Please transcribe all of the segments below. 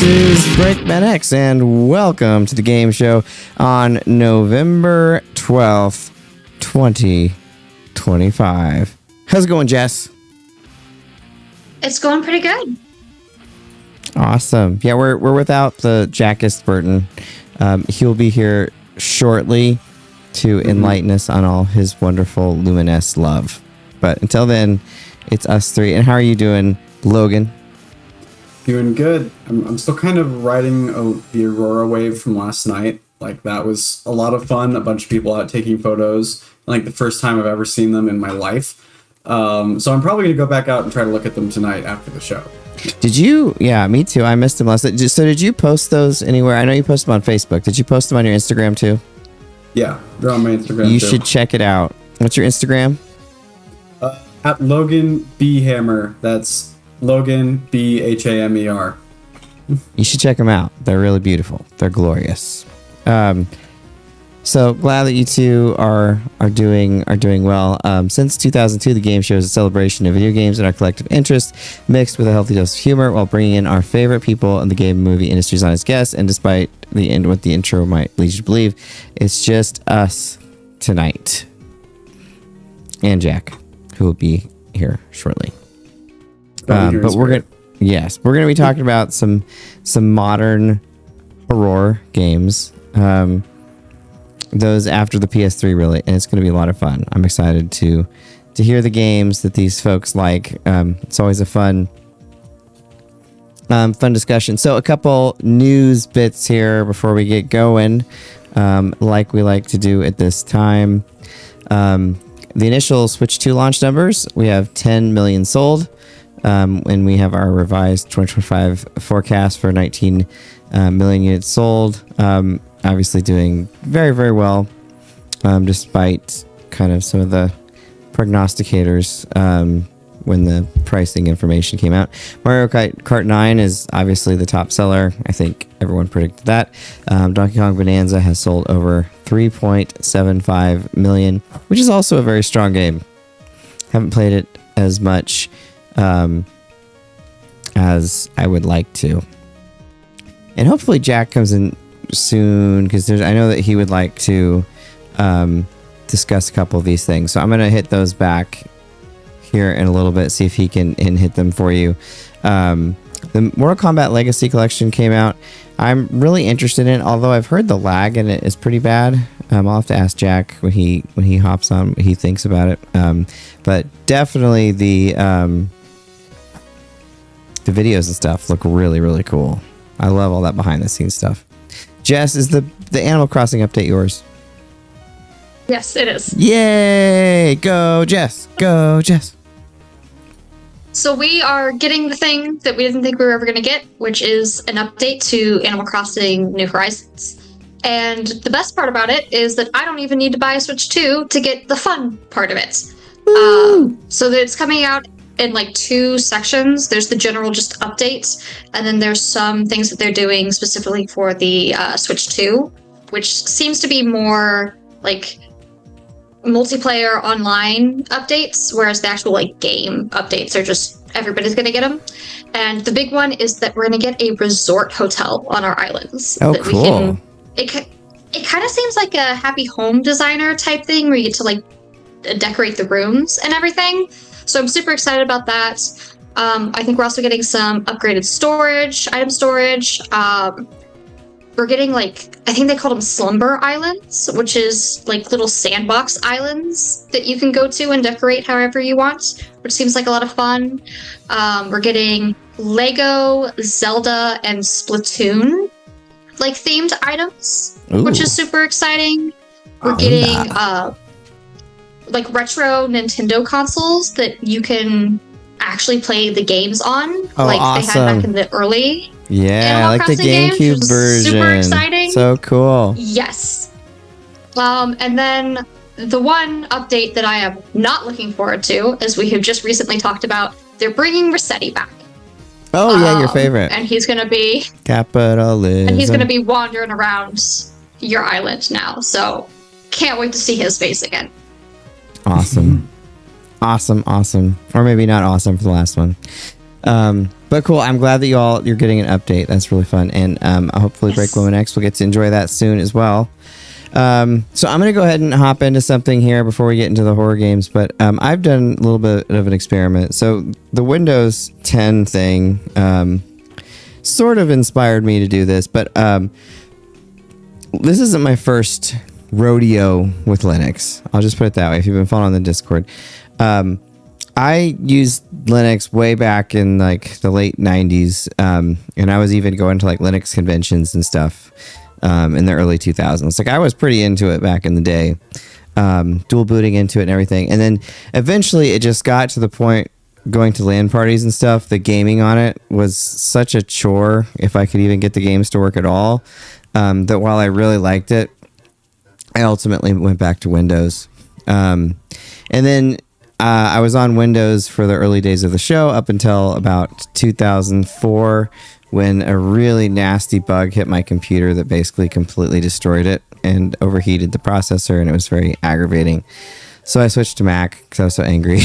This is BreakmanX, and welcome to the game show on November 12th, 2025. How's it going, Jess? It's going pretty good. Awesome. Yeah, we're without the Jackus Burton. He'll be here shortly to enlighten us on all his wonderful Luminous love. But until then, it's us three. And how are you doing, Logan? Doing good. I'm still kind of riding the Aurora wave from last night. Like, that was a lot of fun. A bunch of people out taking photos. Like, the first time I've ever seen them in my life. So I'm probably going to go back out and try to look at them tonight after the show. Did you? Yeah, me too. I missed them last night. So did you post those anywhere? I know you posted them on Facebook. Did you post them on your Instagram too? Yeah, they're on my Instagram You too. should check it out. What's your Instagram? At Logan B Hammer. That's Logan BHAMER. You should check them out. They're really beautiful. They're glorious. So glad that you two are doing well. Since 2002, the game show is a celebration of video games and our collective interest, mixed with a healthy dose of humor, while bringing in our favorite people in the game and movie industries on as guests. And despite the end, what the intro might lead you to believe, it's just us tonight, and Jack, who will be here shortly. But we're gonna be talking about some modern horror games. Those after the PS3, really, and it's going to be a lot of fun. I'm excited to hear the games that these folks like. It's always a fun discussion. So a couple news bits here before we get going, like we like to do at this time. The initial Switch 2 launch numbers, we have 10 million sold, and we have our revised 2025 forecast for 19 million units sold. Obviously doing very, very well, despite kind of some of the prognosticators when the pricing information came out. Mario Kart 9 is obviously the top seller. I think everyone predicted that. Donkey Kong Bonanza has sold over 3.75 million, which is also a very strong game. Haven't played it as much as I would like to. And hopefully Jack comes in soon, because I know that he would like to discuss a couple of these things. So I'm going to hit those back here in a little bit, see if he can hit them for you. The Mortal Kombat Legacy Collection came out. I'm really interested in it, although I've heard the lag in it is pretty bad. I'll have to ask Jack when he hops on what he thinks about it. But definitely the videos and stuff look really, really cool. I love all that behind the scenes stuff. Jess, is the Animal Crossing update yours? Yes, it is. Yay! Go, Jess! Go, Jess! So we are getting the thing that we didn't think we were ever going to get, which is an update to Animal Crossing New Horizons. And the best part about it is that I don't even need to buy a Switch 2 to get the fun part of it. So that it's coming out in like two sections. There's the general just updates, and then there's some things that they're doing specifically for the Switch 2, which seems to be more like multiplayer online updates, whereas the actual like game updates are just everybody's gonna get them. And the big one is that we're gonna get a resort hotel on our islands. Oh, that cool. It kind of seems like a Happy Home Designer type thing, where you get to like decorate the rooms and everything. So I'm super excited about that. I think we're also getting some upgraded item storage. We're getting I think they call them Slumber Islands, which is like little sandbox islands that you can go to and decorate however you want, which seems like a lot of fun. We're getting Lego, Zelda, and Splatoon themed items, which is super exciting. We're getting retro Nintendo consoles that you can actually play the games on, awesome. They had back in the early Animal the Crossing GameCube games, version. Super exciting. So cool. Yes. And then the one update that I am not looking forward to, as we have just recently talked about, they're bringing Rossetti back. Oh yeah, your favorite. And he's gonna be capitalism. And he's gonna be wandering around your island now. So can't wait to see his face again. Awesome. Awesome. Or maybe not awesome for the last one. But cool. I'm glad that you're getting an update. That's really fun. And hopefully BreakmanX will get to enjoy that soon as well. So I'm going to go ahead and hop into something here before we get into the horror games. But I've done a little bit of an experiment. So the Windows 10 thing sort of inspired me to do this. But this isn't my first rodeo with Linux. I'll just put it that way. If you've been following the Discord. I used Linux way back in like the late 90s. And I was even going to like Linux conventions and stuff in the early 2000s. Like I was pretty into it back in the day, dual booting into it and everything. And then eventually it just got to the point going to LAN parties and stuff. The gaming on it was such a chore if I could even get the games to work at all, that while I really liked it, I ultimately went back to Windows. And then I was on Windows for the early days of the show up until about 2004 when a really nasty bug hit my computer that basically completely destroyed it and overheated the processor, and it was very aggravating. So I switched to Mac because I was so angry.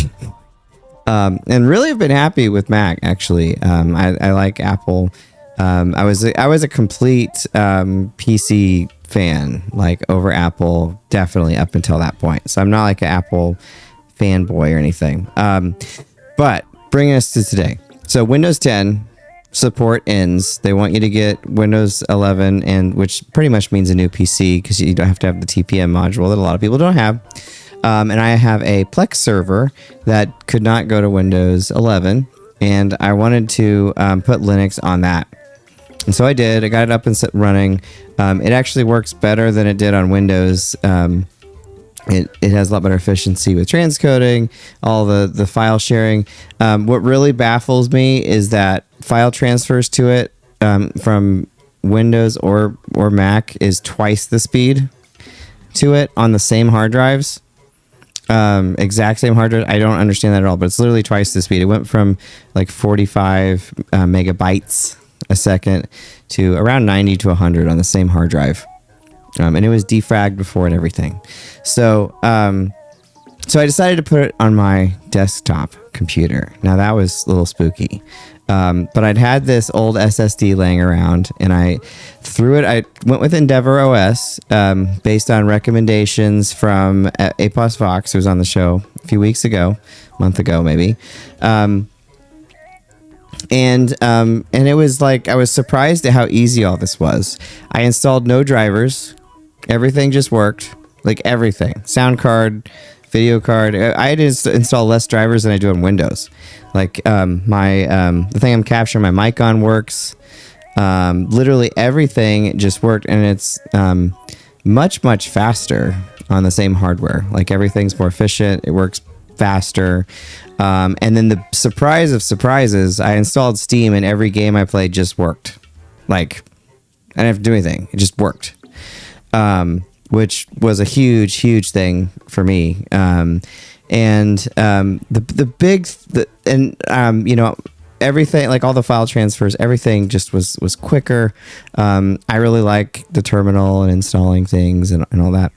And really have been happy with Mac, actually. I like Apple. I was a complete PC fan, like over Apple, definitely up until that point. So I'm not like an Apple fanboy or anything. But bringing us to today. So Windows 10 support ends. They want you to get Windows 11, and which pretty much means a new PC because you don't have to have the TPM module that a lot of people don't have. And I have a Plex server that could not go to Windows 11, and I wanted to put Linux on that. And so I did. I got it up and running. It actually works better than it did on Windows. It has a lot better efficiency with transcoding, all the file sharing. What really baffles me is that file transfers to it from Windows or Mac is twice the speed to it on the same hard drives. Exact same hard drive. I don't understand that at all, but it's literally twice the speed. It went from like 45 megabytes a second to around 90 to 100 on the same hard drive. And it was defragged before and everything. So I decided to put it on my desktop computer. Now that was a little spooky. But I'd had this old SSD laying around, and I threw it. I went with Endeavor OS based on recommendations from Apos Vox, who was on the show a few weeks ago, a month ago maybe. And it was like, I was surprised at how easy all this was. I installed no drivers. Everything just worked. Like everything. Sound card, video card. I had to install less drivers than I do on Windows. Like the thing I'm capturing my mic on works. Literally everything just worked, and it's much faster on the same hardware. Like everything's more efficient. It works faster. And then the surprise of surprises, I installed Steam, and every game I played just worked. Like I didn't have to do anything. It just worked. Which was a huge thing for me. Everything, like all the file transfers, everything just was quicker. I really like the terminal and installing things and all that.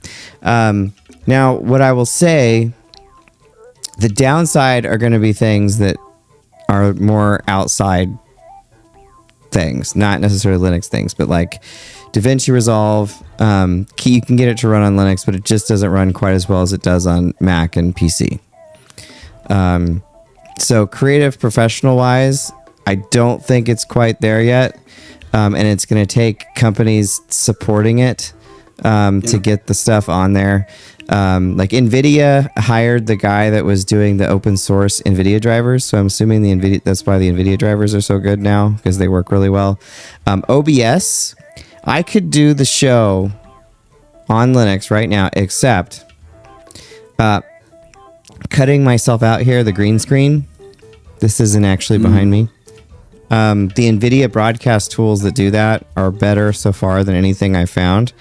Now, what I will say, the downside are going to be things that are more outside things, not necessarily Linux things, but like DaVinci Resolve. You can get it to run on Linux, but it just doesn't run quite as well as it does on Mac and PC. So creative professional wise, I don't think it's quite there yet. And it's going to take companies supporting it to get the stuff on there. Like NVIDIA hired the guy that was doing the open source NVIDIA drivers. So I'm assuming that's why the NVIDIA drivers are so good now, because they work really well. OBS, I could do the show on Linux right now, except cutting myself out here, the green screen. This isn't actually behind me. The NVIDIA broadcast tools that do that are better so far than anything I've found,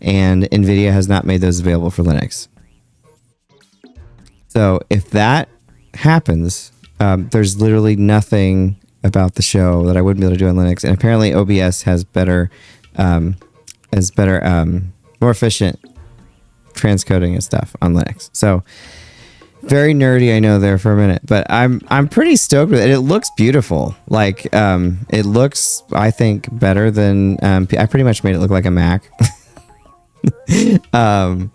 and NVIDIA has not made those available for Linux. So if that happens, there's literally nothing about the show that I wouldn't be able to do on Linux, and apparently OBS has better, more efficient transcoding and stuff on Linux. So Very nerdy, I know there for a minute, but I'm pretty stoked with it. It looks beautiful. Like it looks, I think, better than I pretty much made it look like a Mac. Yeah,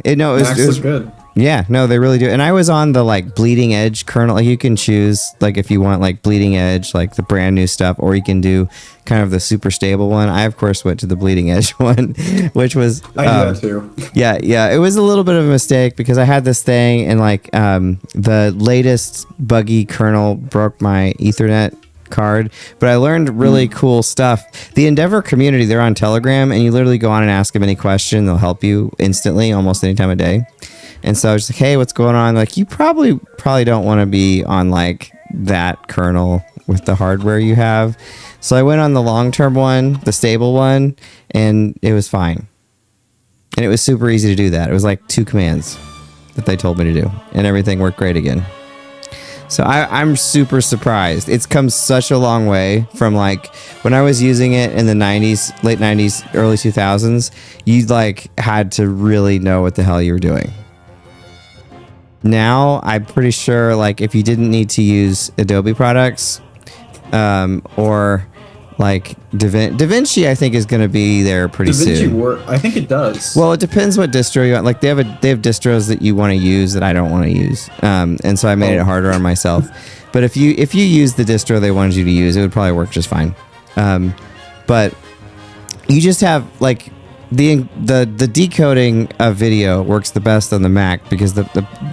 it was good. Yeah, no, they really do. And I was on the like bleeding edge kernel. Like you can choose like if you want like bleeding edge, like the brand new stuff, or you can do kind of the super stable one. I of course went to the bleeding edge one, which was I do that too. Yeah, it was a little bit of a mistake because I had this thing and like the latest buggy kernel broke my Ethernet card, but I learned really cool stuff. The Endeavor community, they're on Telegram, and you literally go on and ask them any question. They'll help you instantly, almost any time of day. And so I was like, hey, what's going on? Like, you probably don't want to be on like that kernel with the hardware you have. So I went on the long-term one, the stable one, and it was fine. And it was super easy to do that. It was like 2 commands that they told me to do, and everything worked great again. So I'm super surprised. It's come such a long way from like when I was using it in the 90s, late 90s, early 2000s, you like had to really know what the hell you were doing. Now, I'm pretty sure like if you didn't need to use Adobe products or like DaVinci, I think is going to be there pretty soon. I think it does. Well, it depends what distro you want. Like they have distros that you want to use that I don't want to use, and so I made it harder on myself. But if you use the distro they wanted you to use, it would probably work just fine. But you just have like the decoding of video works the best on the Mac because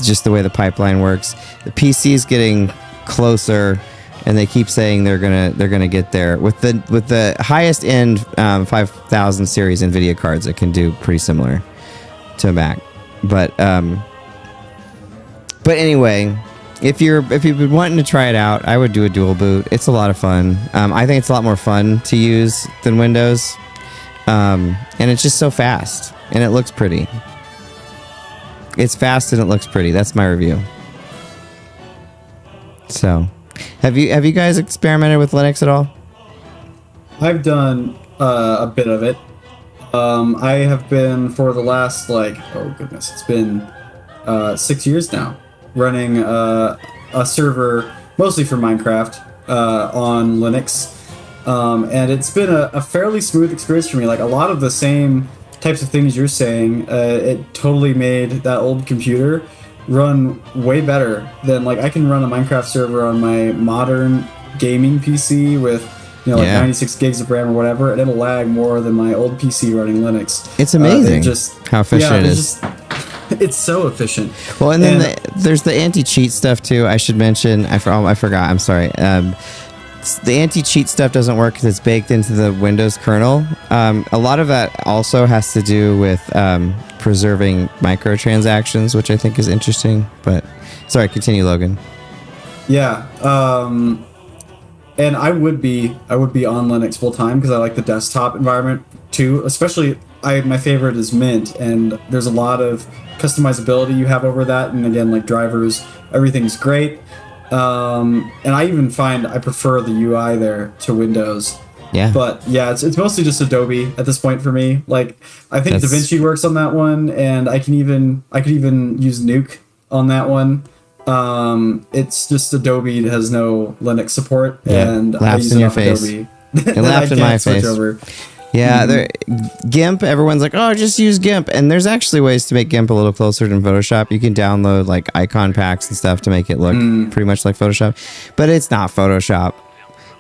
just the way the pipeline works. The PC is getting closer, and they keep saying they're gonna get there with the highest end 5000 series NVIDIA cards. It can do pretty similar to a Mac, but anyway, if you've been wanting to try it out, I would do a dual boot. It's a lot of fun. I think it's a lot more fun to use than Windows. And it's just so fast, and it looks pretty. It's fast and it looks pretty. That's my review. So, have you guys experimented with Linux at all? I've done a bit of it. I have been for the last it's been 6 years now, running a server mostly for Minecraft on Linux. And it's been a fairly smooth experience for me. Like a lot of the same types of things you're saying, it totally made that old computer run way better than like I can run a Minecraft server on my modern gaming PC with 96 gigs of RAM or whatever, and it'll lag more than my old PC running Linux. It's amazing how efficient it is. It's so efficient. Well, and then there's the anti-cheat stuff too. I should mention. I forgot. I'm sorry. The anti-cheat stuff doesn't work because it's baked into the Windows kernel. A lot of that also has to do with preserving microtransactions, which I think is interesting. But sorry, continue, Logan. Yeah, and I would be on Linux full time because I like the desktop environment too. Especially, my favorite is Mint, and there's a lot of customizability you have over that. And again, like drivers, everything's great. And I even find I prefer the UI there to Windows. Yeah. But yeah, it's mostly just Adobe at this point for me. Like I think DaVinci works on that one, and I could even use Nuke on that one. It's just Adobe has no Linux support, and I use in your face. Adobe. It laughed in my face. Yeah, GIMP, everyone's like, oh, just use GIMP. And there's actually ways to make GIMP a little closer to Photoshop. You can download like icon packs and stuff to make it look pretty much like Photoshop. But it's not Photoshop.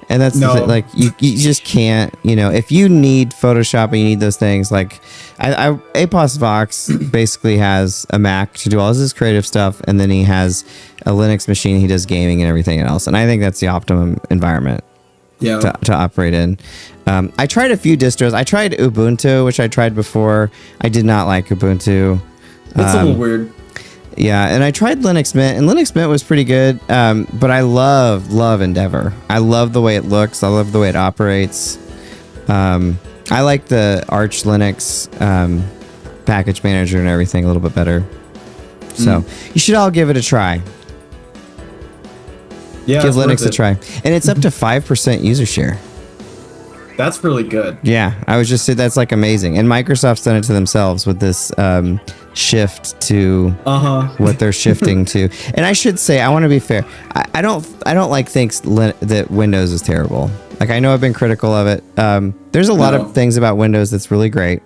And that's the thing, like you just can't, if you need Photoshop and you need those things, like Apos Vox basically has a Mac to do all his creative stuff, and then he has a Linux machine he does gaming and everything else. And I think that's the optimum environment. Yeah. To operate in. I tried a few distros. I tried Ubuntu, which I tried before. I did not like Ubuntu. That's a little weird. Yeah, and I tried Linux Mint, and Linux Mint was pretty good. But I love Endeavor. I love the way it looks. I love the way it operates. I like the Arch Linux package manager and everything a little bit better. So you should all give it a try. Yeah, give Linux a try. And it's up to 5% user share. That's really good. Yeah, I was just saying that's like amazing. And Microsoft's done it to themselves with this shift to what they're shifting to. And I should say, I want to be fair. I don't like think that Windows is terrible. Like, I know I've been critical of it. There's a lot of things about Windows that's really great.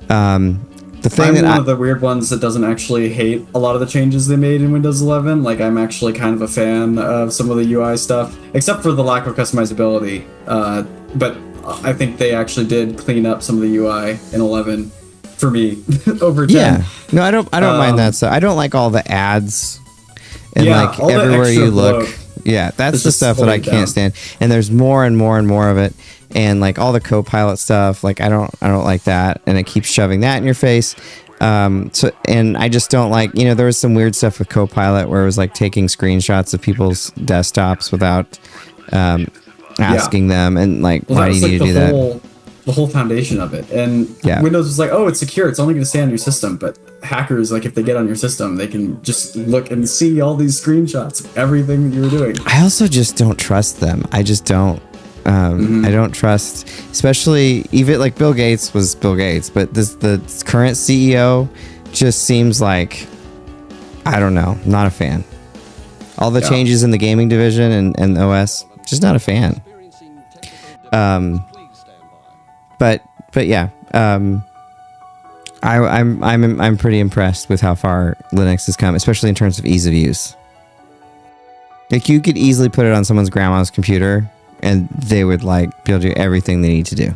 The thing I'm one of the weird ones that doesn't actually hate a lot of the changes they made in Windows 11. Like, I'm actually kind of a fan of some of the UI stuff, except for the lack of customizability. But I think they actually did clean up some of the UI in 11 for me over 10. Yeah, no, I don't mind that. So I don't like all the ads and like all the everywhere you extra look. bloat. Yeah, that's It's the just stuff that I slowing can't down. stand. And there's more and more and more of it. And like all the Copilot stuff, like I don't like that. And it keeps shoving that in your face. So, and I just don't like, there was some weird stuff with Copilot where it was like taking screenshots of people's desktops without asking them, and like, Well, why that do was you need like to do that? the whole foundation of it. And Yeah. Windows was like, oh, it's secure. It's only going to stay on your system. But hackers, like, if they get on your system, they can just look and see all these screenshots of everything that you were doing. I also just don't trust them. I just don't. I don't trust, especially even like Bill Gates was Bill Gates, but the current CEO just seems like, I don't know, not a fan. All the changes in the gaming division and OS, just not a fan. But yeah, I'm pretty impressed with how far Linux has come, especially in terms of ease of use. Like, you could easily put it on someone's grandma's computer and they would like be able to do everything they need to do.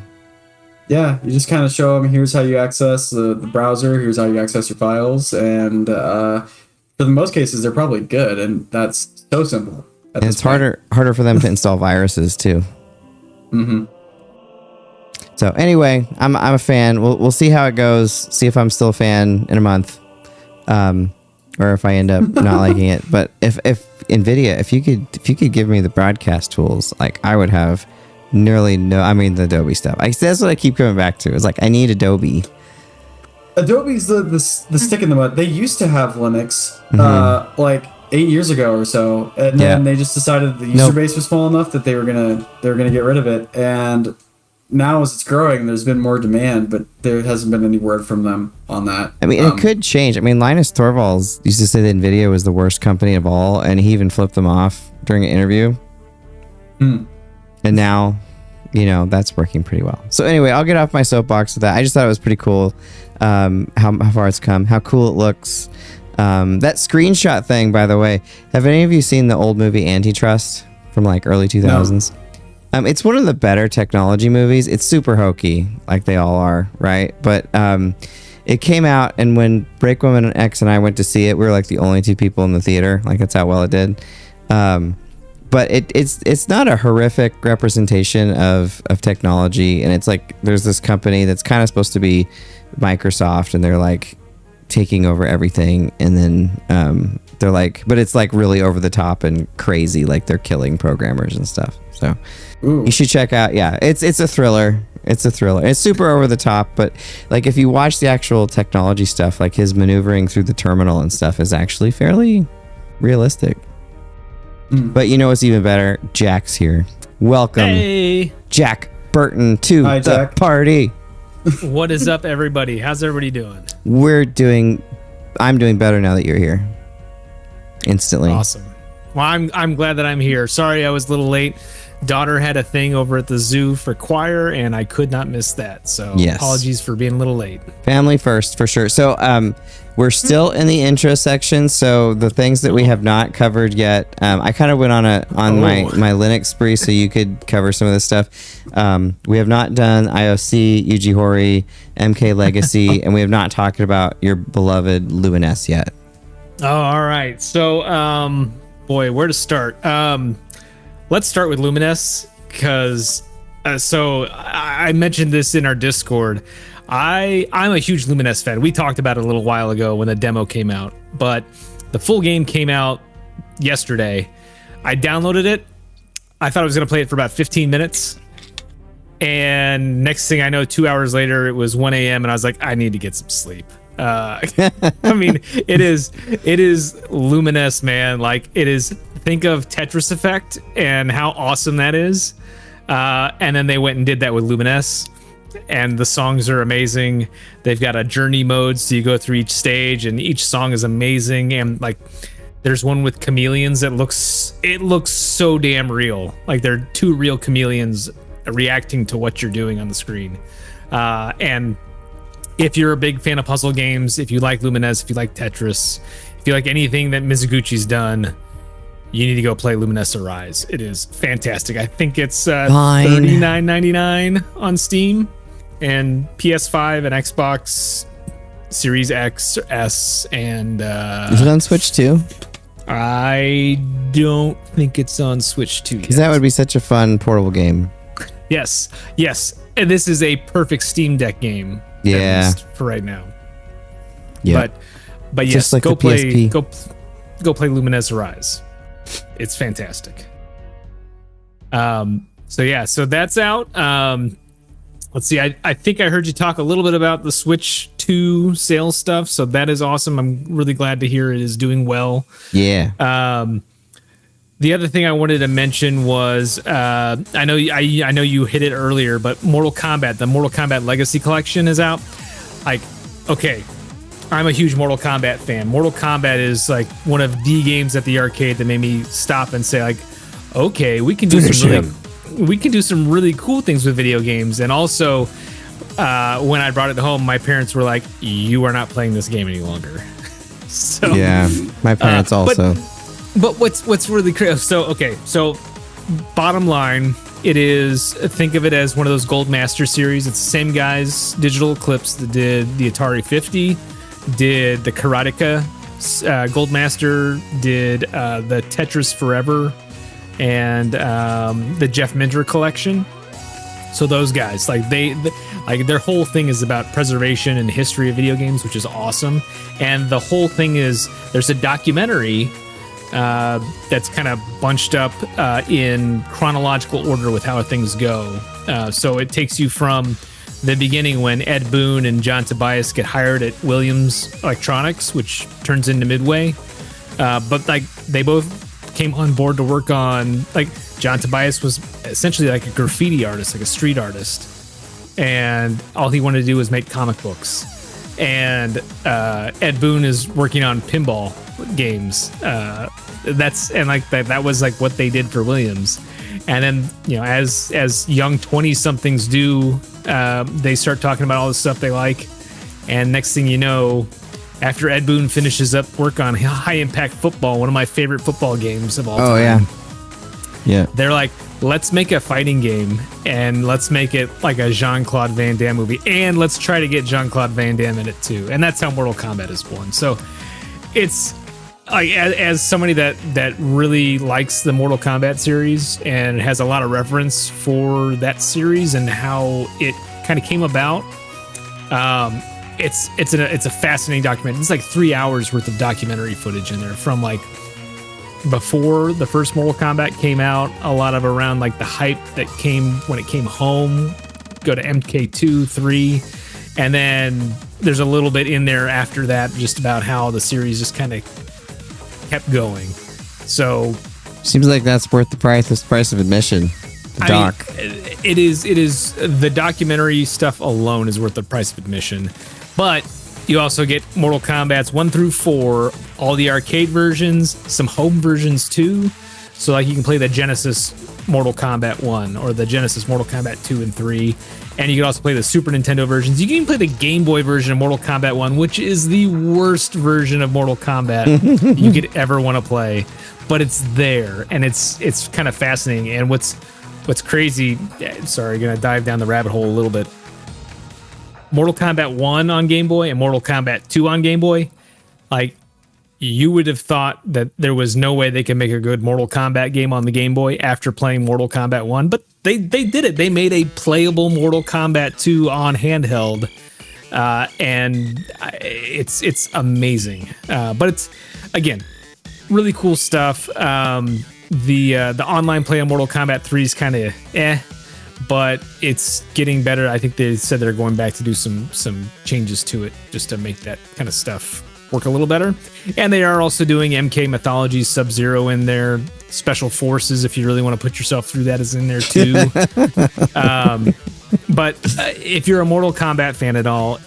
Yeah, you just kind of show them, here's how you access the browser, here's how you access your files, and for the most cases, they're probably good, and that's so simple. And it's harder for them to install viruses too. So anyway, I'm a fan. We'll see how it goes. See if I'm still a fan in a month, or if I end up not liking it. But if NVIDIA, if you could give me the broadcast tools, like, I would have nearly the Adobe stuff. That's what I keep coming back to. It's like, I need Adobe. Adobe's the stick in the mud. They used to have Linux like 8 years ago or so, and then they just decided the user base was small enough that they were gonna get rid of it. And now, as it's growing, there's been more demand, but there hasn't been any word from them on that. I mean, it could change. I mean, Linus Torvalds used to say that NVIDIA was the worst company of all, and he even flipped them off during an interview. And now, that's working pretty well. So anyway, I'll get off my soapbox with that. I just thought it was pretty cool how far it's come, how cool it looks. That screenshot thing, by the way, have any of you seen the old movie Antitrust from like early 2000s? No. It's one of the better technology movies. It's super hokey, like they all are, right? But it came out, and when BreakmanX and I went to see it, we were like the only two people in the theater. Like, that's how well it did. But it's not a horrific representation of technology, and it's like there's this company that's kind of supposed to be Microsoft, and they're like taking over everything, and then they're like, but it's like really over the top and crazy, like they're killing programmers and stuff. So you should check out. Yeah, it's a thriller. It's a thriller. It's super over the top, but like if you watch the actual technology stuff, like his maneuvering through the terminal and stuff is actually fairly realistic. But you know what's even better? Jack's here. Welcome, hey, Jack Burton, to Hi, the Jack. party. What is up, everybody? How's everybody doing? I'm doing better now that you're here. Instantly. Awesome. Well, I'm glad that I'm here. Sorry I was a little late. Daughter had a thing over at the zoo for choir, and I could not miss that. So apologies for being a little late. Family first, for sure. So we're still in the intro section. So the things that we have not covered yet, I kind of went on my Linux spree, so you could cover some of this stuff. We have not done IOC, UG Hori, MK Legacy, and we have not talked about your beloved Luminous yet. Oh, all right. So, boy, where to start? Let's start with Luminous, because so I mentioned this in our Discord. I'm a huge Luminous fan. We talked about it a little while ago when the demo came out, but the full game came out yesterday. I downloaded it. I thought I was going to play it for about 15 minutes. And next thing I know, 2 hours later, it was 1 a.m. and I was like, I need to get some sleep. I mean, it is Luminous, man. Like, it is, think of Tetris Effect and how awesome that is. And then they went and did that with Luminous, and the songs are amazing. They've got a journey mode, so you go through each stage, and each song is amazing. And like, there's one with chameleons that looks so damn real. Like, they're two real chameleons reacting to what you're doing on the screen. And if you're a big fan of puzzle games, if you like Luminous, if you like Tetris, if you like anything that Mizuguchi's done, you need to go play Luminous Arise. It is fantastic. I think it's $39.99 on Steam, and PS5 and Xbox Series X, S, and is it on Switch too? I don't think it's on Switch too. Because that would be such a fun portable game. Yes. And this is a perfect Steam Deck game. Yeah. At least for right now. Yeah. But yes, just like go the play PSP. go play Luminous Arise. It's fantastic. So that's out. Let's see. I think I heard you talk a little bit about the Switch 2 sales stuff, so that is awesome. I'm really glad to hear it is doing well. Yeah. The other thing I wanted to mention was I know you hit it earlier, but the Mortal Kombat Legacy Collection is out. Like, okay, I'm a huge Mortal Kombat fan. Mortal Kombat is like one of the games at the arcade that made me stop and say, like, okay, we can do some really cool things with video games. And also, when I brought it home, my parents were like, "You are not playing this game any longer." So yeah, my parents also. But what's really crazy? So bottom line, think of it as one of those Gold Master series. It's the same guys, Digital Eclipse, that did the Atari 50, did the Karateka Gold Master, did the Tetris Forever, and the Jeff Minter collection. So those guys, like their whole thing is about preservation and history of video games, which is awesome. And the whole thing is, there's a documentary that's kind of bunched up in chronological order with how things go. So it takes you from the beginning when Ed Boon and John Tobias get hired at Williams Electronics, which turns into Midway. But like, they both came on board to work on, like, John Tobias was essentially like a graffiti artist, like a street artist. And all he wanted to do was make comic books. And Ed Boon is working on pinball games. That was like what they did for Williams. And then, you know, as young 20-somethings do, they start talking about all the stuff they like. And next thing you know, after Ed Boon finishes up work on High Impact Football, one of my favorite football games of all time. Oh, yeah. Yeah. They're like, let's make a fighting game, and let's make it like a Jean-Claude Van Damme movie, and let's try to get Jean-Claude Van Damme in it too. And that's how Mortal Kombat is born. So it's like, as somebody that really likes the Mortal Kombat series and has a lot of reverence for that series and how it kind of came about, it's a fascinating documentary. It's like 3 hours worth of documentary footage in there from like before the first Mortal Kombat came out, a lot of around like the hype that came when it came home, go to MK2, 3, and then there's a little bit in there after that just about how the series just kind of kept going. So seems like that's worth the price of admission. The doc. It is the documentary stuff alone is worth the price of admission. But you also get Mortal Kombat's 1 through 4, all the arcade versions, some home versions too. So like you can play the Genesis Mortal Kombat 1 or the Genesis Mortal Kombat 2 and 3. And you can also play the Super Nintendo versions. You can even play the Game Boy version of Mortal Kombat 1, which is the worst version of Mortal Kombat you could ever want to play. But it's there, and it's kind of fascinating. And what's crazy, sorry, gonna dive down the rabbit hole a little bit. Mortal Kombat 1 on Game Boy and Mortal Kombat 2 on Game Boy, like, you would have thought that there was no way they could make a good Mortal Kombat game on the Game Boy after playing Mortal Kombat 1, but they did it. They made a playable Mortal Kombat 2 on handheld, and it's amazing. But it's, again, really cool stuff. The online play on Mortal Kombat 3 is kind of but it's getting better. I think they said they're going back to do some changes to it just to make that kind of stuff work a little better. And they are also doing MK Mythology Sub-Zero in there. Special Forces, if you really want to put yourself through that, is in there too. But if you're a Mortal Kombat fan at all,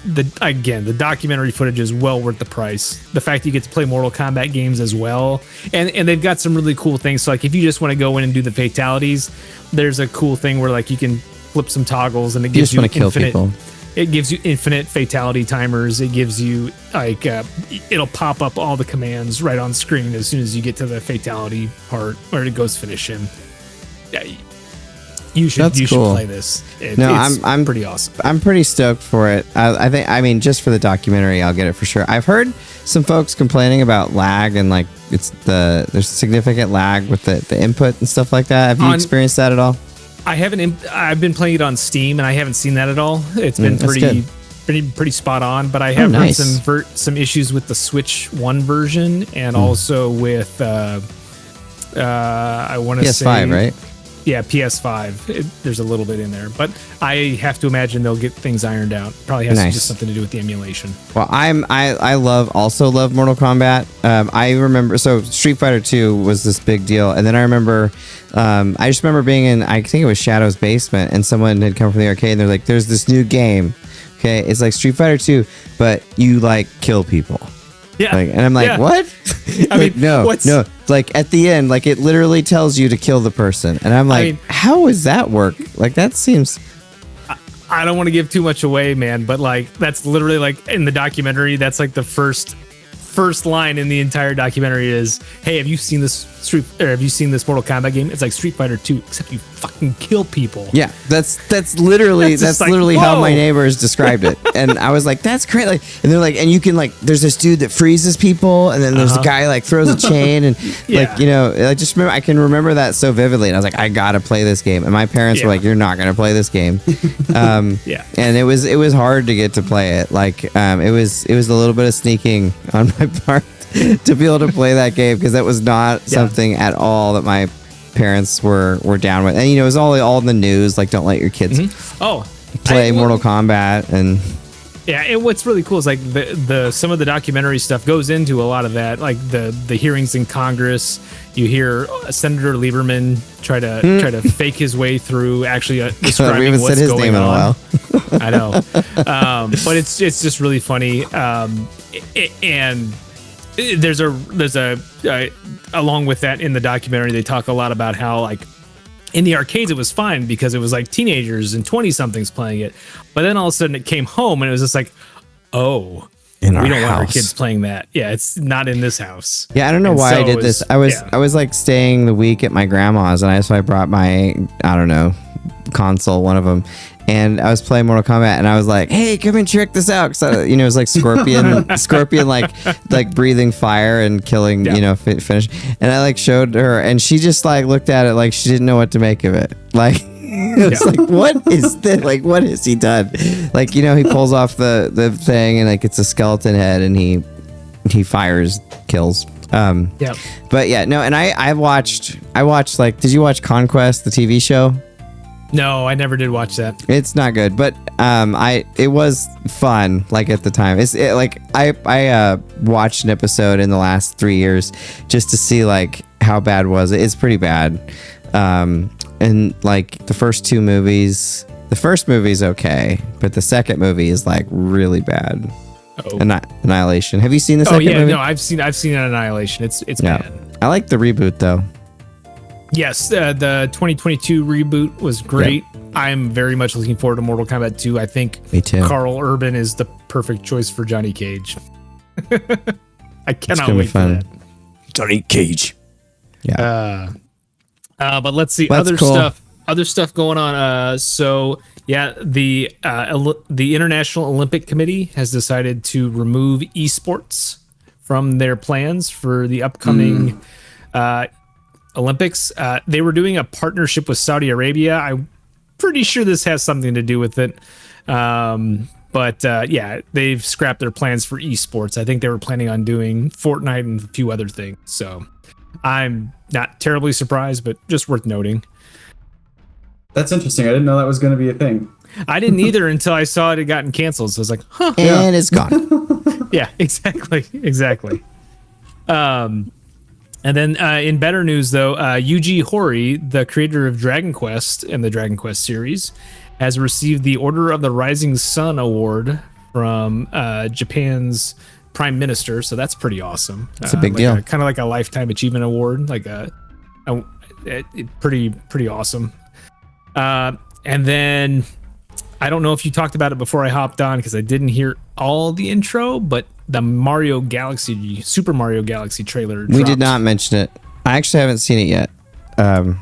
the documentary footage is well worth the price. The fact that you get to play Mortal Kombat games as well, and they've got some really cool things. So like if you just want to go in and do the fatalities, there's a cool thing where like you can flip some toggles and it gives you infinite. It gives you infinite fatality timers. It gives you like it'll pop up all the commands right on screen as soon as you get to the fatality part where it goes finish him. Yeah, you should play this. I'm pretty awesome. I'm pretty stoked for it. I mean, just for the documentary, I'll get it for sure. I've heard some folks complaining about lag and like there's significant lag with the input and stuff like that. Have you experienced that at all? I haven't. I've been playing it on Steam and I haven't seen that at all. It's been pretty spot on. But I have heard some issues with the Switch 1 version and also with I want to say PS5, right? Yeah, PS5. There's a little bit in there, but I have to imagine they'll get things ironed out. Probably has just something to do with the emulation. Well, I love Mortal Kombat. I remember Street Fighter 2 was this big deal, and then I remember I just remember being in, I think it was Shadow's basement, and someone had come from the arcade and they're like, "There's this new game. Okay, it's like Street Fighter 2, but you like kill people." Yeah. And I'm like, what? I mean, no. Like at the end, like it literally tells you to kill the person. And I'm like, how does that work? Like that seems... I don't want to give too much away, man, but like that's literally like in the documentary, that's like the first line in the entire documentary is, "Hey, have you seen this Mortal Kombat game? It's like Street Fighter 2, except you fucking kill people." Yeah, that's literally how my neighbors described it, and I was like, "That's great!" Like, and they're like, "And you can like, there's this dude that freezes people, and then there's a guy like throws a chain, and like I can remember that so vividly." And I was like, "I gotta play this game," and my parents were like, "You're not gonna play this game." And it was hard to get to play it. Like, it was a little bit of sneaking on my part to be able to play that game because that was not something at all that my parents were down with. And it was all in the news, like don't let your kids play Mortal Kombat. And and what's really cool is like the some of the documentary stuff goes into a lot of that, like the hearings in Congress. You hear Senator Lieberman try to fake his way through actually describing what's going on. I know, but it's just really funny. And there's a along with that in the documentary, they talk a lot about how like in the arcades it was fine because it was like teenagers and 20 somethings playing it, but then all of a sudden it came home and it was just like, oh, we don't want our kids playing that. Yeah, it's not in this house. Yeah, I don't know why I did this. I was like staying the week at my grandma's, and so I brought my, I don't know, console, one of them, and I was playing Mortal Kombat, and I was like, "Hey, come and check this out!" Because it was like Scorpion, like breathing fire and killing, finish. And I like showed her, and she just like looked at it like she didn't know what to make of it. Like it was like, what is this? Like, what has he done? Like, he pulls off the thing, and like it's a skeleton head, and he fires, kills. But yeah, no, and I watched like, did you watch Conquest, the TV show? No, I never did watch that. It's not good, but it was fun. Like at the time, I watched an episode in the last 3 years just to see like how bad was it. It's pretty bad. And like the first two movies, the first movie's okay, but the second movie is like really bad. Annihilation. Have you seen the second movie? No, I've seen Annihilation. It's bad. I like the reboot though. Yes, the 2022 reboot was great. Yep. I'm very much looking forward to Mortal Kombat 2. I think Me too. Carl Urban is the perfect choice for Johnny Cage. I cannot wait for that. Johnny Cage. Yeah. But let's see. Other stuff going on. The International Olympic Committee has decided to remove esports from their plans for the upcoming Olympics. They were doing a partnership with Saudi Arabia. I'm pretty sure this has something to do with it. But they've scrapped their plans for esports. I think they were planning on doing Fortnite and a few other things. So I'm not terribly surprised, but just worth noting. That's interesting. I didn't know that was going to be a thing. I didn't either until I saw it had gotten canceled. So I was like, huh. And it's gone. Yeah, exactly. And then in better news, though, Yuji Horii, the creator of Dragon Quest and the Dragon Quest series, has received the Order of the Rising Sun Award from Japan's Prime Minister. So that's pretty awesome. It's a big deal. Kind of like a Lifetime Achievement Award, like pretty awesome. And then I don't know if you talked about it before I hopped on because I didn't hear all the intro, but the Super Mario Galaxy trailer dropped. We did not mention it. I actually haven't seen it yet. I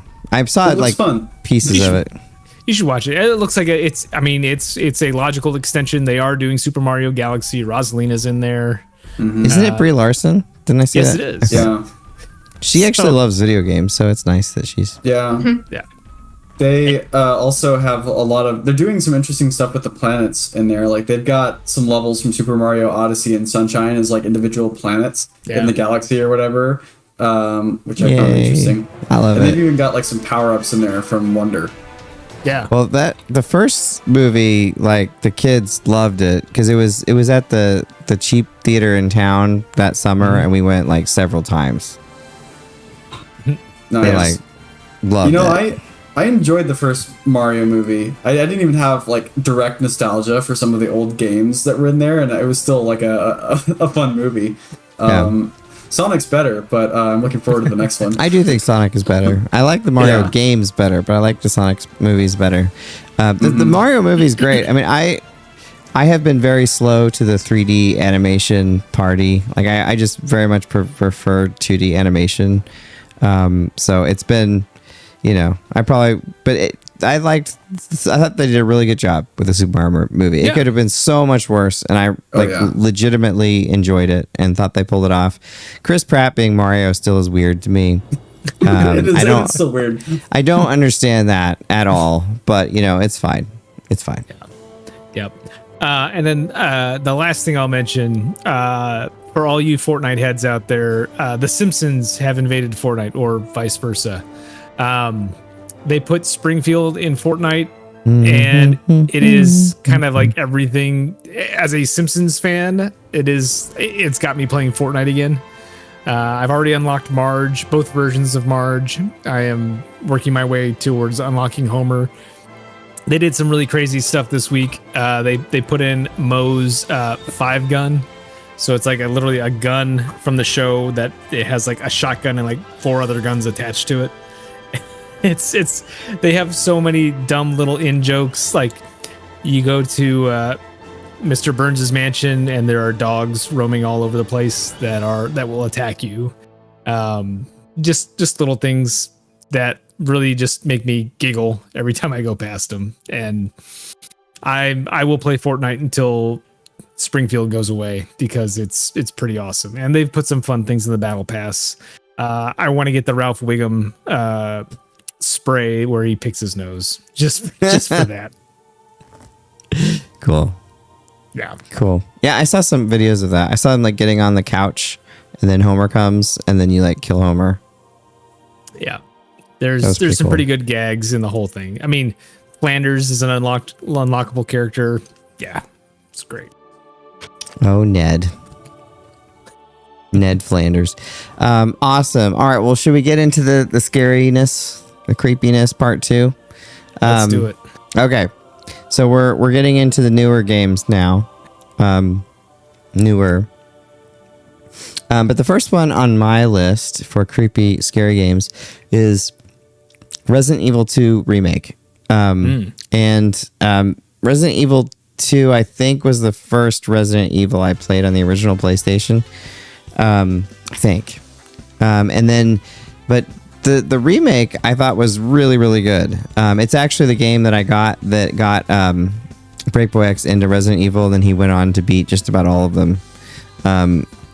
saw it like fun. Pieces of it. You should watch it. It looks like it's a logical extension. They are doing Super Mario Galaxy. Rosalina's in there. Mm-hmm. Isn't it Brie Larson? Didn't I see yes, that? Yes, it is. Yeah. She actually loves video games, so it's nice that she's... Yeah. Yeah. They also have they're doing some interesting stuff with the planets in there. Like they've got some levels from Super Mario Odyssey and Sunshine as like individual planets in the galaxy or whatever, which I found interesting. I love and it. they've even got like some power-ups in there from Wonder. Yeah. Well, the first movie, like the kids loved it because it was at the cheap theater in town that summer, and we went like several times. Nice. They like loved it. I enjoyed the first Mario movie. I didn't even have like direct nostalgia for some of the old games that were in there, and it was still like a fun movie. Sonic's better, but I'm looking forward to the next one. I do think Sonic is better. I like the Mario games better, but I like the Sonic movies better. The Mario movie is great. I mean, I have been very slow to the 3D animation party. Like I just very much prefer 2D animation. So it's been, I thought they did a really good job with the Super Mario movie. It could have been so much worse, and I legitimately enjoyed it and thought they pulled it off. Chris Pratt being Mario still is weird to me. It's still weird. I don't understand that at all, but it's fine. It's fine. Yep. And then the last thing I'll mention, for all you Fortnite heads out there, The Simpsons have invaded Fortnite, or vice versa. They put Springfield in Fortnite, and it is kind of like everything. As a Simpsons fan, it's got me playing Fortnite again. I've already unlocked Marge, both versions of Marge. I am working my way towards unlocking Homer. They did some really crazy stuff this week. They put in Moe's 5-gun. So it's like literally a gun from the show that it has like a shotgun and like 4 other guns attached to it. They have so many dumb little in jokes. Like you go to Mr. Burns's mansion and there are dogs roaming all over the place that will attack you. Just little things that really just make me giggle every time I go past them. And I will play Fortnite until Springfield goes away because it's pretty awesome. And they've put some fun things in the battle pass. I want to get the Ralph Wiggum spray where he picks his nose just for that. Cool. Yeah. Cool. Yeah, I saw some videos of that. I saw him like getting on the couch and then Homer comes and then you like kill Homer. Yeah. There's some pretty good gags in the whole thing. I mean, Flanders is an unlockable character. Yeah. It's great. Oh, Ned Flanders. Awesome. All right. Well, should we get into the scariness, the creepiness part 2? Let's do it. Okay. So we're getting into the newer games now. Newer. But the first one on my list for creepy, scary games is Resident Evil 2 Remake. And Resident Evil 2, I think, was the first Resident Evil I played on the original PlayStation. I think. And then, but the remake I thought was really, really good. It's actually the game that got BreakmanX into Resident Evil, and then he went on to beat just about all of them.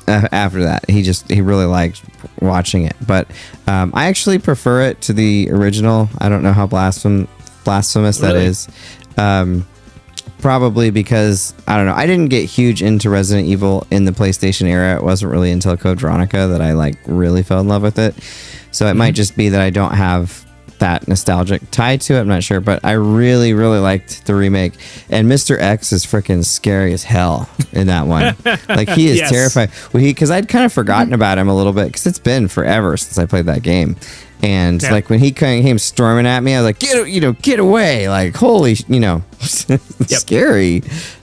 After that, he really liked watching it, but I actually prefer it to the original. I don't know how blasphemous that is. Probably because, I don't know, I didn't get huge into Resident Evil in the PlayStation era. It wasn't really until Code Veronica that I like really fell in love with it. So it might just be that I don't have that nostalgic tie to it. I'm not sure, but I really, really liked the remake. And Mr. X is freaking scary as hell in that one. Like, he is Yes. terrifying. Well, because I'd kind of forgotten about him a little bit, because it's been forever since I played that game. And Yeah. like when he came storming at me, I was like, get away! Like, holy, scary.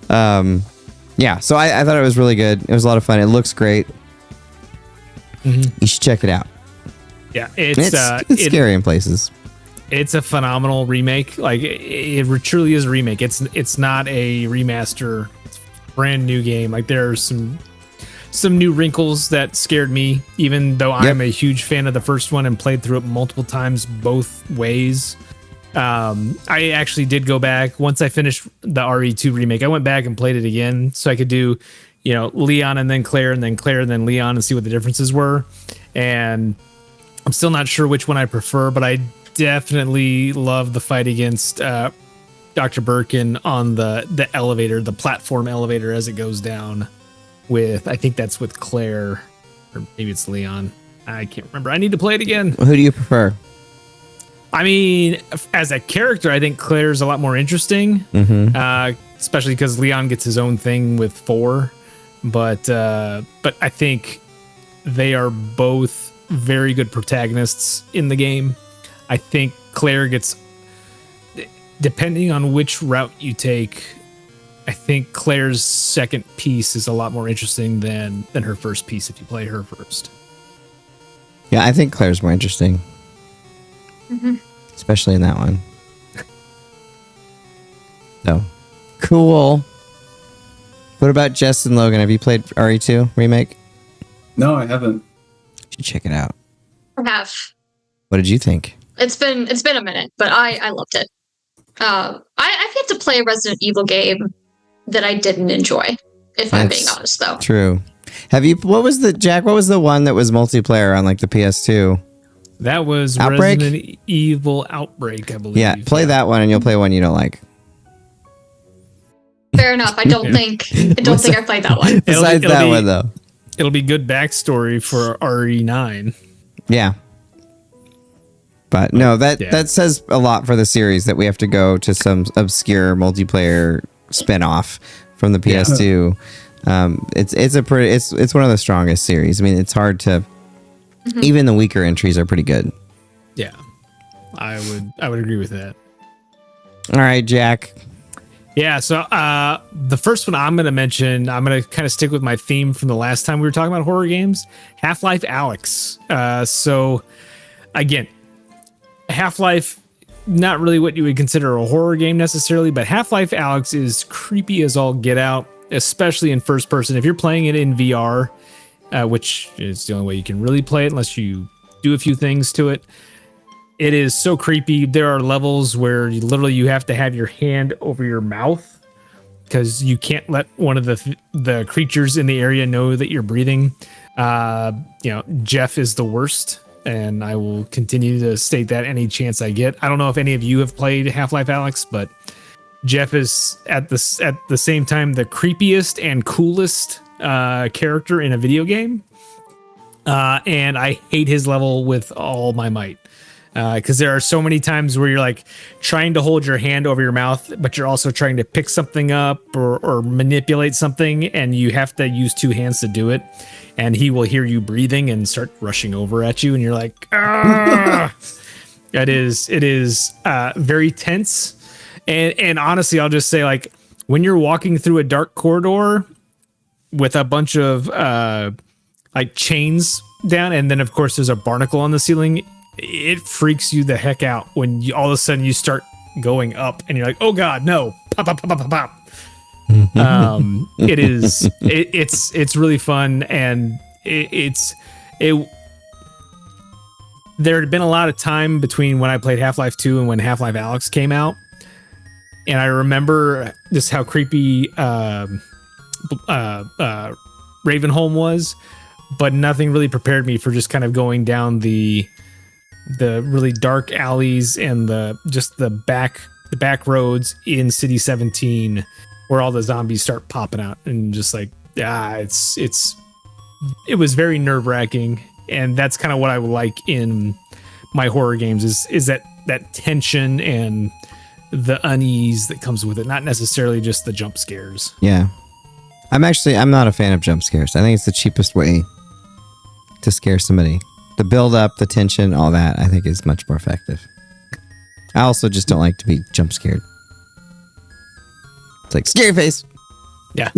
Yeah. So I thought it was really good. It was a lot of fun. It looks great. You should check it out. Yeah, It's scary in places. It's a phenomenal remake. Like, it truly is a remake. It's not a remaster. It's a brand new game. Like, there are some new wrinkles that scared me, even though I'm a huge fan of the first one and played through it multiple times both ways. I actually did go back once I finished the RE2 remake. I went back and played it again so I could do, Leon and then Claire and then Claire and then Leon and see what the differences were. And I'm still not sure which one I prefer, but I definitely love the fight against Dr. Birkin on the elevator, the platform elevator as it goes down. I think that's with Claire, or maybe it's Leon. I can't remember. I need to play it again. Who do you prefer? I mean, as a character, I think Claire's a lot more interesting, especially because Leon gets his own thing with 4. But I think they are both very good protagonists in the game. I think Claire gets, depending on which route you take, I think Claire's second piece is a lot more interesting than her first piece if you play her first. Yeah, I think Claire's more interesting. Especially in that one. So, cool. What about Jess and Logan? Have you played RE2 remake? No, I haven't. You should check it out. I have. What did you think? It's been a minute, but I loved it. I've yet to play a Resident Evil game that I didn't enjoy, if I'm being honest, though. True. What was the one that was multiplayer on like the PS2? That was Outbreak? Resident Evil Outbreak, I believe. Yeah, play that one and you'll play one you don't like. Fair enough. I don't think I played that one. Besides that one, though. It'll be good backstory for RE9. Yeah. But no, that says a lot for the series that we have to go to some obscure multiplayer spinoff from the PS2. It's one of the strongest series. I mean, it's hard to even the weaker entries are pretty good. Yeah. I would agree with that. All right, Jack. Yeah, so the first one I'm going to mention, I'm going to kind of stick with my theme from the last time we were talking about horror games, Half-Life Alyx. So again, Half-Life, not really what you would consider a horror game necessarily, but Half-Life Alyx is creepy as all get out, especially in first person. If you're playing it in VR, which is the only way you can really play it unless you do a few things to it, it is so creepy. There are levels where you have to have your hand over your mouth because you can't let one of the creatures in the area know that you're breathing. Jeff is the worst, and I will continue to state that any chance I get. I don't know if any of you have played Half-Life Alyx, but Jeff is at the same time the creepiest and coolest character in a video game, and I hate his level with all my might. Because there are so many times where you're like trying to hold your hand over your mouth, but you're also trying to pick something up or manipulate something, and you have to use 2 hands to do it. And he will hear you breathing and start rushing over at you, and you're like, ah! It is very tense. And honestly, I'll just say, like, when you're walking through a dark corridor with a bunch of like chains down, and then of course there's a barnacle on the ceiling, it freaks you the heck out when all of a sudden you start going up and you're like, oh god, no, pop, pop, pop, pop, pop. It's really fun, and there had been a lot of time between when I played Half-Life 2 and when Half-Life Alyx came out, and I remember just how creepy Ravenholm was, but nothing really prepared me for just kind of going down the really dark alleys and the back roads in City 17 where all the zombies start popping out, and just like, it was very nerve-wracking. And that's kind of what I would like in my horror games is that that tension and the unease that comes with it, not necessarily just the jump scares. Yeah. I'm not a fan of jump scares. I think it's the cheapest way to scare somebody. The build up, the tension, all that, I think is much more effective. I also just don't like to be jump scared. It's like scary face. Yeah.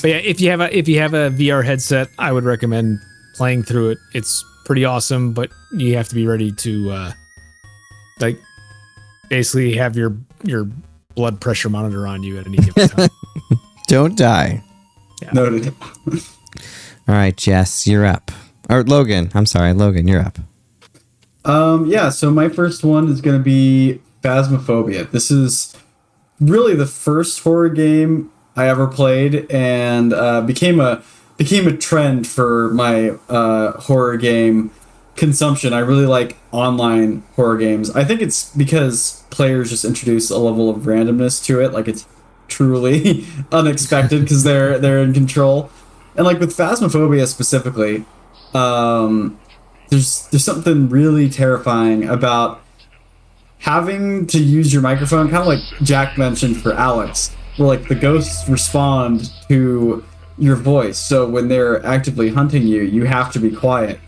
But yeah, if you have a VR headset, I would recommend playing through it. It's pretty awesome, but you have to be ready to like basically have your blood pressure monitor on you at any given time. Don't die. Yeah. Noted. All right, Jess, you're up. Or Logan. I'm sorry, Logan, you're up. Yeah, so my first one is going to be Phasmophobia. This is really the first horror game I ever played, and became a trend for my horror game consumption. I really like online horror games. I think it's because players just introduce a level of randomness to it. Like, it's truly unexpected because they're in control. And like with Phasmophobia specifically, there's something really terrifying about having to use your microphone, kind of like Jack mentioned for Alex, where like the ghosts respond to your voice. So when they're actively hunting you, you have to be quiet.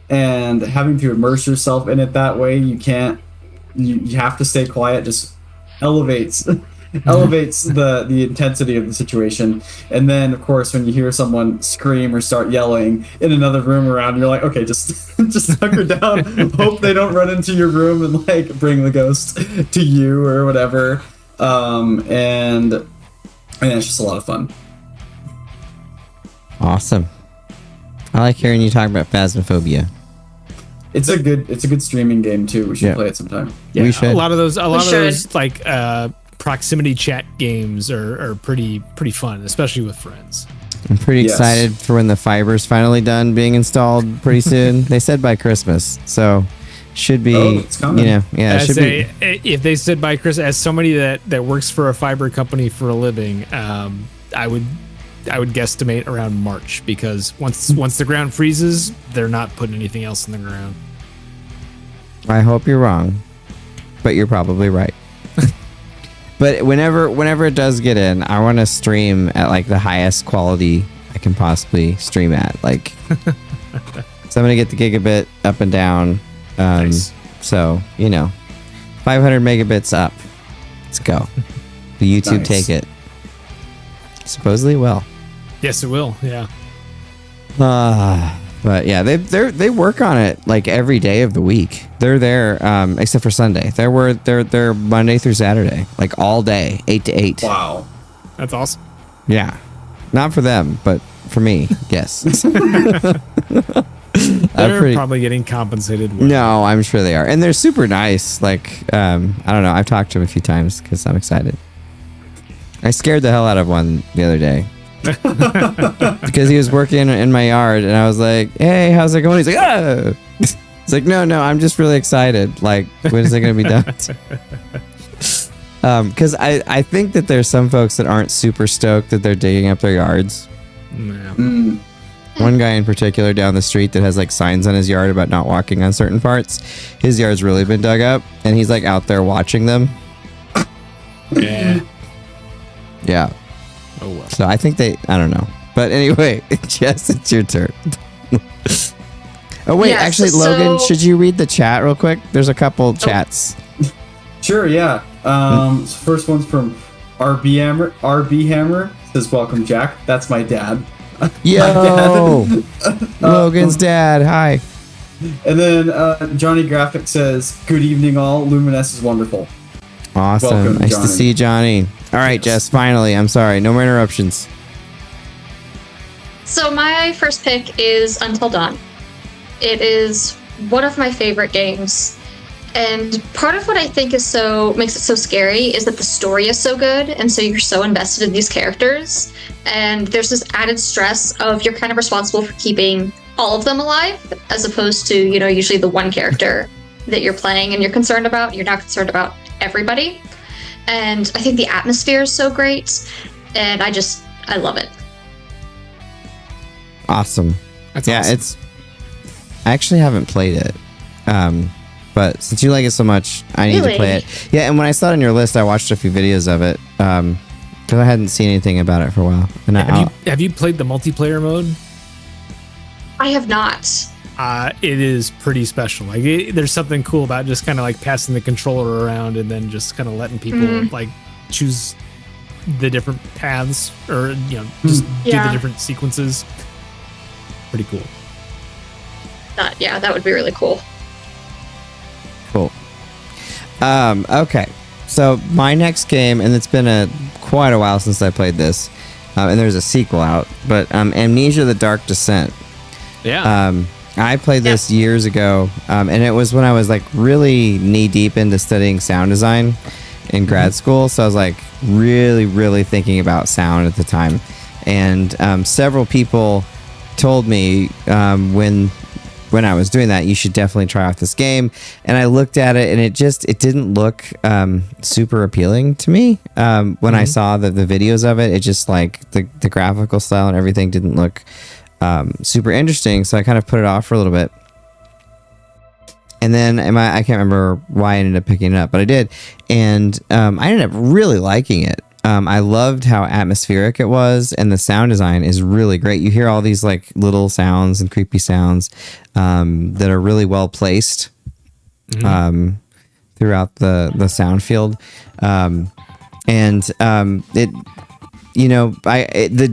And having to immerse yourself in it that way, you have to stay quiet, just elevates the intensity of the situation. And then of course when you hear someone scream or start yelling in another room around, you're like, okay, just hunker down, hope they don't run into your room and like bring the ghost to you or whatever. And it's just a lot of fun. Awesome. I like hearing you talk about Phasmophobia. It's a good streaming game too. We should play it sometime. Yeah, we should. A lot of those like proximity chat games are pretty fun, especially with friends. I'm pretty excited for when the fiber's finally done being installed pretty soon. They said by Christmas, so should be, it's coming. If they said by Christmas, as somebody that works for a fiber company for a living, I would guesstimate around March, because once the ground freezes, they're not putting anything else in the ground. I hope you're wrong, but you're probably right. But whenever it does get in, I want to stream at like the highest quality I can possibly stream at. Like, so I'm gonna get the gigabit up and down. Nice. So 500 megabits up. Let's go. The YouTube Nice. take it. Supposedly will. Yes, it will. Yeah. But yeah, they work on it like every day of the week. They're there, except for Sunday. They're Monday through Saturday, like all day, 8 to 8. Wow. That's awesome. Yeah, not for them, but for me, yes. They're probably getting compensated well. No, I'm sure they are, and they're super nice. Like, I don't know. I've talked to them a few times because I'm excited. I scared the hell out of one the other day. Because he was working in my yard, and I was like, "Hey, how's it going?" He's like, "Ah!" It's like, no, I'm just really excited. Like, when is it going to be done? Because I think that there's some folks that aren't super stoked that they're digging up their yards. Yeah. One guy in particular down the street that has like signs on his yard about not walking on certain parts. His yard's really been dug up, and he's like out there watching them. Yeah. Yeah. Oh well. So I think I don't know. But anyway, Jess, it's your turn. Oh wait, Yes, actually, so- Logan, should you read the chat real quick? There's a couple chats. Sure, yeah. So first one's from RB Hammer says, "Welcome, Jack." That's my dad. Yo, Logan's dad. Hi. And then Johnny Graphic says, "Good evening, all. Luminous is wonderful." Awesome. Welcome, Nice to Johnny. see you, Johnny. All right, Jess. Finally, I'm sorry. No more interruptions. So my first pick is Until Dawn. It is one of my favorite games. And part of what I think makes it so scary is that the story is so good, and so you're so invested in these characters. And there's this added stress of you're kind of responsible for keeping all of them alive, as opposed to, usually the one character that you're playing and you're concerned about. You're not concerned about everybody. And I think the atmosphere is so great, and I love it. Awesome. That's yeah, awesome. I actually haven't played it. But since you like it so much, I need to play it. Yeah, and when I saw it on your list, I watched a few videos of it because I hadn't seen anything about it for a while. And have you played the multiplayer mode? I have not. It is pretty special. Like there's something cool about just kind of like passing the controller around and then just kind of letting people like choose the different paths or just do the different sequences. Pretty cool. That would be really cool. Cool. Okay. So my next game, and it's been quite a while since I played this, and there's a sequel out, but Amnesia: The Dark Descent. Yeah. I played this years ago, and it was when I was like really knee deep into studying sound design in grad school. So I was like really, really thinking about sound at the time, and several people told me when I was doing that, you should definitely try out this game. And I looked at it, and it didn't look super appealing to me. When I saw the videos of it, it just like the graphical style and everything didn't look super interesting. So I kind of put it off for a little bit. And then I can't remember why I ended up picking it up, but I did. And I ended up really liking it. I loved how atmospheric it was, and the sound design is really great. You hear all these like little sounds and creepy sounds that are really well placed throughout the sound field. The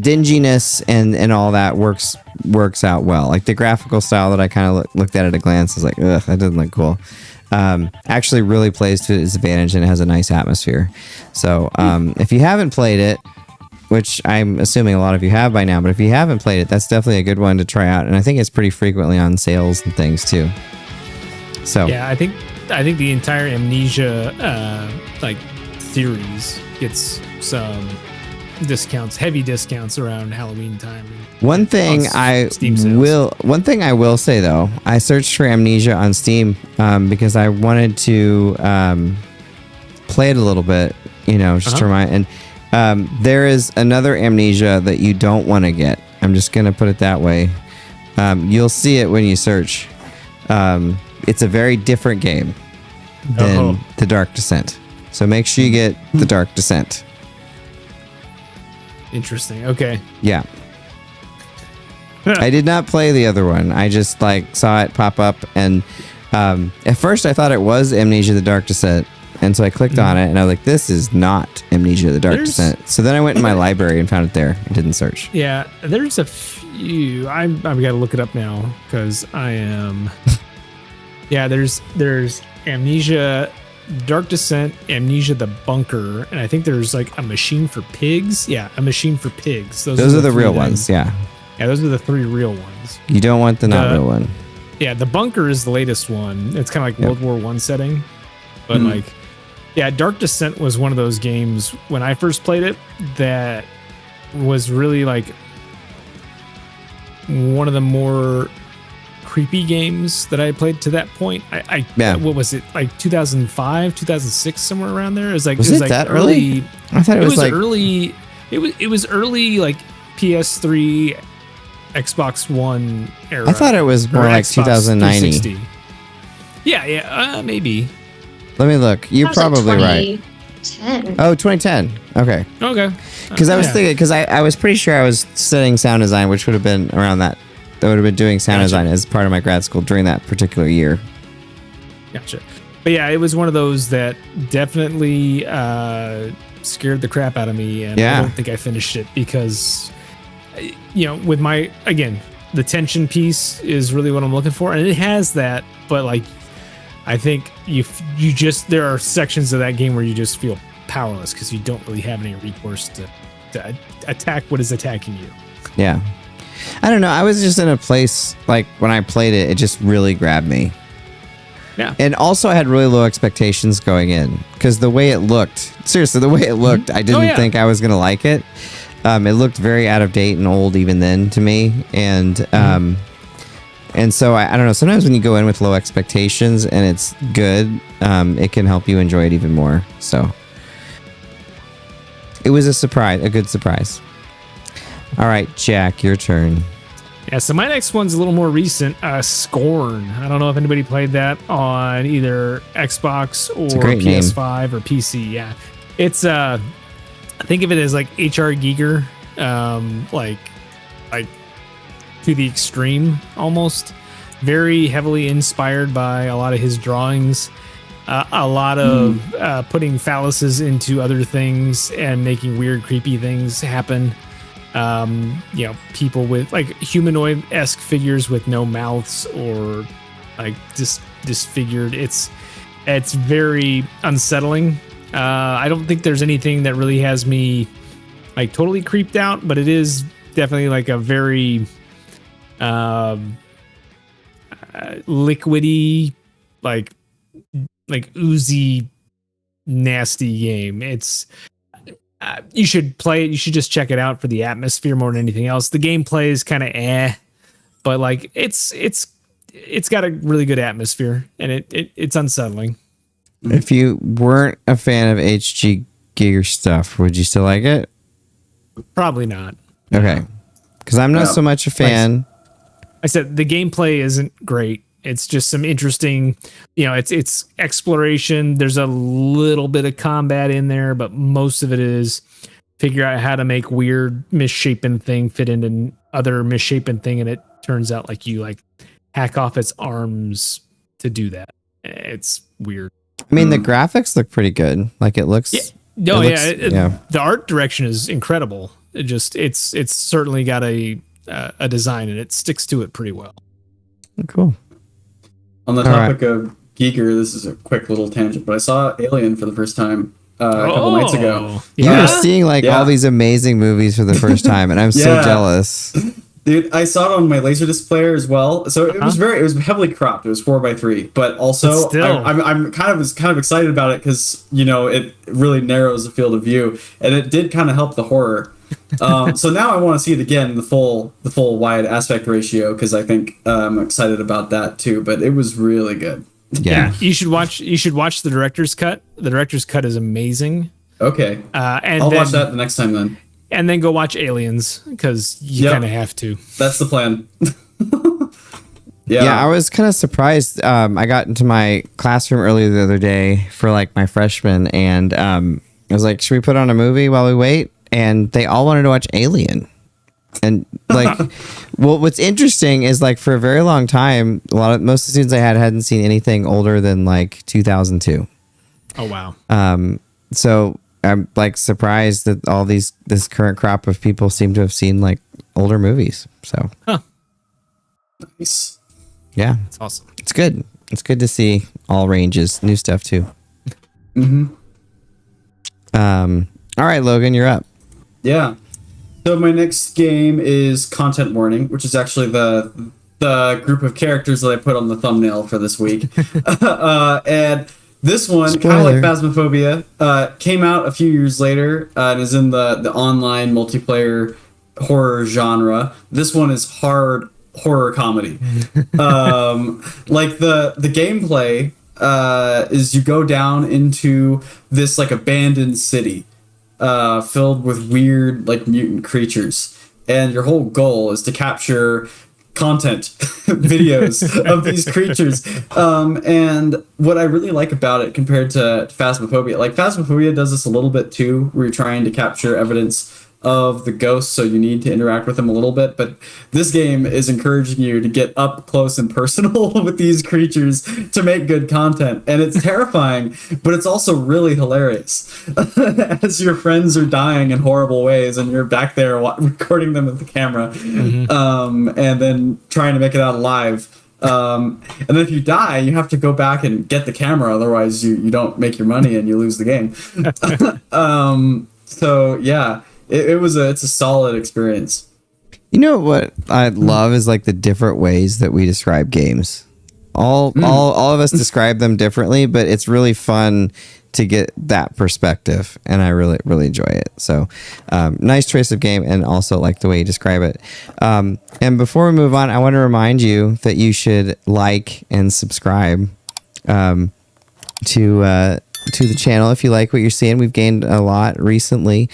dinginess and all that works out well. Like the graphical style that I kind of looked at a glance is like, ugh, that doesn't look cool. Actually really plays to its advantage, and it has a nice atmosphere. So if you haven't played it, which I'm assuming a lot of you have by now, but if you haven't played it, that's definitely a good one to try out. And I think it's pretty frequently on sales and things too. So yeah, I think the entire Amnesia series gets some heavy discounts around Halloween time. One thing I will say though, I searched for Amnesia on Steam because I wanted to play it a little bit, just to remind. And there is another Amnesia that you don't want to get. I'm just gonna put it that way. You'll see it when you search. It's a very different game than The Dark Descent. So make sure you get The Dark Descent. Interesting. Okay. Yeah. I did not play the other one. I just saw it pop up, and at first I thought it was Amnesia: The Dark Descent, and so I clicked on it, and I was like, "This is not Amnesia: The Dark Descent." So then I went in my library and found it there. I didn't search. Yeah, there's a few. I've got to look it up now because I am. Yeah, there's Amnesia: Dark Descent, Amnesia: The Bunker, and I think there's like a Machine for Pigs. Yeah, a Machine for Pigs. Those are the real ones. Yeah. Yeah, those are the 3 real ones. You don't want the not real one. Yeah, The Bunker is the latest one. It's kind of like World War I setting. But Dark Descent was one of those games when I first played it that was really like one of the more creepy games that I played to that point. What was it, like 2005, 2006, somewhere around there? Was it that early? I thought it was like early. It was early, like PS3, Xbox One era. I thought it was more like 2090. Yeah, maybe. Let me look. You're probably right. 2010. Oh, 2010. Okay. Because I was thinking, because I was pretty sure I was studying sound design, which would have been around that. I would have been doing sound design as part of my grad school during that particular year. Gotcha. But yeah, it was one of those that definitely scared the crap out of me, and I don't think I finished it because, with my, again, the tension piece is really what I'm looking for, and it has that, but like, I think you just, there are sections of that game where you just feel powerless because you don't really have any recourse to attack what is attacking you. Yeah. I don't know. I was just in a place, like, when I played it, it just really grabbed me. Yeah. And also I had really low expectations going in because the way it looked, I didn't think I was going to like it. It looked very out of date and old even then to me. And so I don't know, sometimes when you go in with low expectations and it's good, it can help you enjoy it even more. So it was a good surprise. All right, Jack, your turn. Yeah, so my next one's a little more recent. Scorn. I don't know if anybody played that on either Xbox or PS5 or PC. Yeah, it's think of it as like H.R. Giger, like to the extreme almost. Very heavily inspired by a lot of his drawings. A lot of putting phalluses into other things and making weird, creepy things happen. People with like humanoid-esque figures with no mouths or like disfigured. It's very unsettling. I don't think there's anything that really has me like totally creeped out, but it is definitely like a very liquidy, like oozy, nasty game. It's you should play it. You should just check it out for the atmosphere more than anything else. The gameplay is kind of but like it's got a really good atmosphere and it's unsettling. If you weren't a fan of HG Giger stuff, would you still like it? Probably not. Okay, because I'm not so much a fan. I said the gameplay isn't great. It's just some interesting, it's exploration. There's a little bit of combat in there, but most of it is figure out how to make weird misshapen thing fit into other misshapen thing. And it turns out like you like hack off its arms to do that. It's weird. I mean, the graphics look pretty good. Like it looks. The art direction is incredible. It's certainly got a design and it sticks to it pretty well. Cool. On the topic of Giger, this is a quick little tangent, but I saw Alien for the first time a couple nights ago. You were seeing all these amazing movies for the first time, and I'm so jealous. Dude, I saw it on my Laserdisc player as well. So it was it was heavily cropped. It was 4:3, but also I'm kind of excited about it because it really narrows the field of view, and it did kind of help the horror. So now I want to see it again, the full wide aspect ratio, because I think I'm excited about that too. But it was really good. Yeah, you should watch the director's cut. The director's cut is amazing. Okay, and I'll watch that the next time then. And then go watch Aliens because you kind of have to. That's the plan. Yeah, I was kind of surprised. I got into my classroom earlier the other day for like my freshman, and I was like, "Should we put on a movie while we wait?" And they all wanted to watch Alien. And like, well, what's interesting is like for a very long time, most of the students I hadn't seen anything older than like 2002. Oh wow. So I'm like surprised that this current crop of people seem to have seen like older movies. So, nice. Yeah, it's awesome. It's good. It's good to see all ranges, new stuff too. All right, Logan, you're up. Yeah. So my next game is Content Warning, which is actually the group of characters that I put on the thumbnail for this week. And this one, kind of like Phasmophobia, came out a few years later and is in the online multiplayer horror genre. This one is hard horror comedy. Like the gameplay is you go down into this like abandoned city filled with weird like mutant creatures, and your whole goal is to capture content videos of these creatures. And what I really like about it compared to Phasmophobia, like Phasmophobia does this a little bit too, where you're trying to capture evidence of the ghosts, so you need to interact with them a little bit, but this game is encouraging you to get up close and personal with these creatures to make good content. And it's terrifying, but it's also really hilarious as your friends are dying in horrible ways and you're back there recording them with the camera, and then trying to make it out alive. And then if you die, you have to go back and get the camera, otherwise you don't make your money and you lose the game. So yeah, it's a solid experience. You know what I love is like the different ways that we describe games. All of us describe them differently, but it's really fun to get that perspective, and I really, really enjoy it. So nice choice of game, and also like the way you describe it. And before we move on, I want to remind you that you should like and subscribe to the channel if you like what you're seeing. We've gained a lot recently.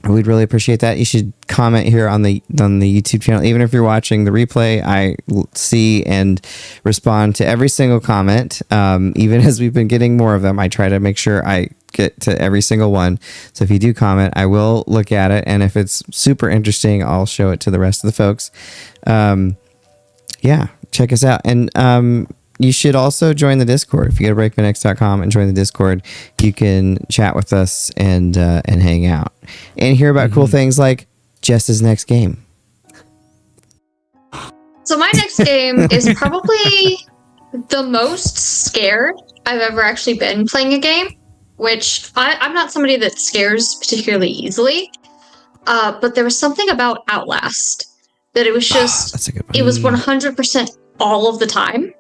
We'd really appreciate that. You should comment here on the YouTube channel. Even if you're watching the replay, I see and respond to every single comment. Even as we've been getting more of them, I try to make sure I get to every single one. So if you do comment, I will look at it. And if it's super interesting, I'll show it to the rest of the folks. Yeah, check us out. And you should also join the Discord. If you go to breakmanx.com and join the Discord, you can chat with us and hang out and hear about cool things like Jess's next game. So my next game is probably the most scared I've ever actually been playing a game, which I'm not somebody that scares particularly easily. But there was something about Outlast that it was just, That's a good one. it was 100% all of the time.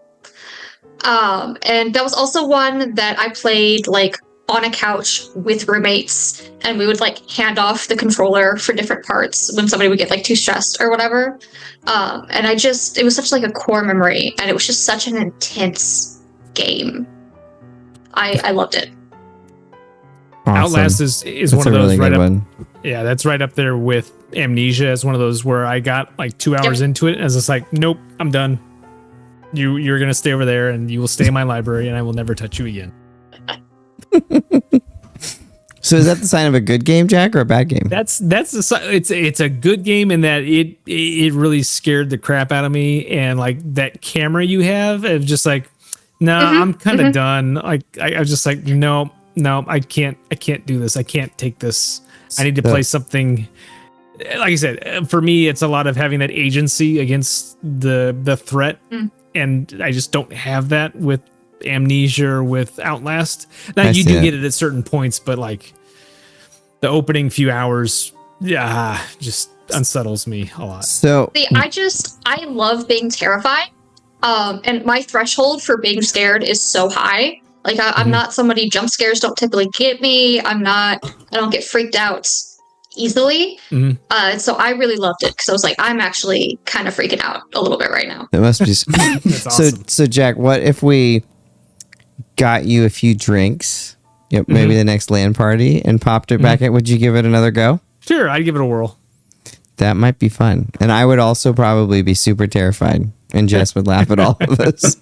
And that was also one that I played like on a couch with roommates, and we would like hand off the controller for different parts when somebody would get like too stressed or whatever. And it was such like a core memory, and it was just such an intense game. I loved it. Awesome. Outlast is That's one of a those really right good up. one. Yeah, that's right up there with Amnesia as one of those where I got like 2 hours into it and I was just like, nope, I'm done. You're gonna stay over there and you will stay in my library and I will never touch you again. So is that the sign of a good game, Jack, or a bad game? It's a good game in that it really scared the crap out of me, and like that camera you have of just like, no, I'm kind of done. Like I was just like, no, I can't do this. I can't take this. I need to play something. Like I said, for me, it's a lot of having that agency against the threat, and I just don't have that with Amnesia or with Outlast. Now you do get it at certain points, but like the opening few hours, just unsettles me a lot. So See, I love being terrified. And my threshold for being scared is so high. Like I'm not somebody, jump scares don't typically get me. I don't get freaked out easily. So I really loved it because I was like, I'm actually kind of freaking out a little bit right now. it must be. That's awesome. So Jack, what if we got you a few drinks? Yep, maybe the next LAN party, and popped it back in. Would you give it another go? Sure, I'd give it a whirl. That might be fun. And I would also probably be super terrified. And Jess would laugh at all of us.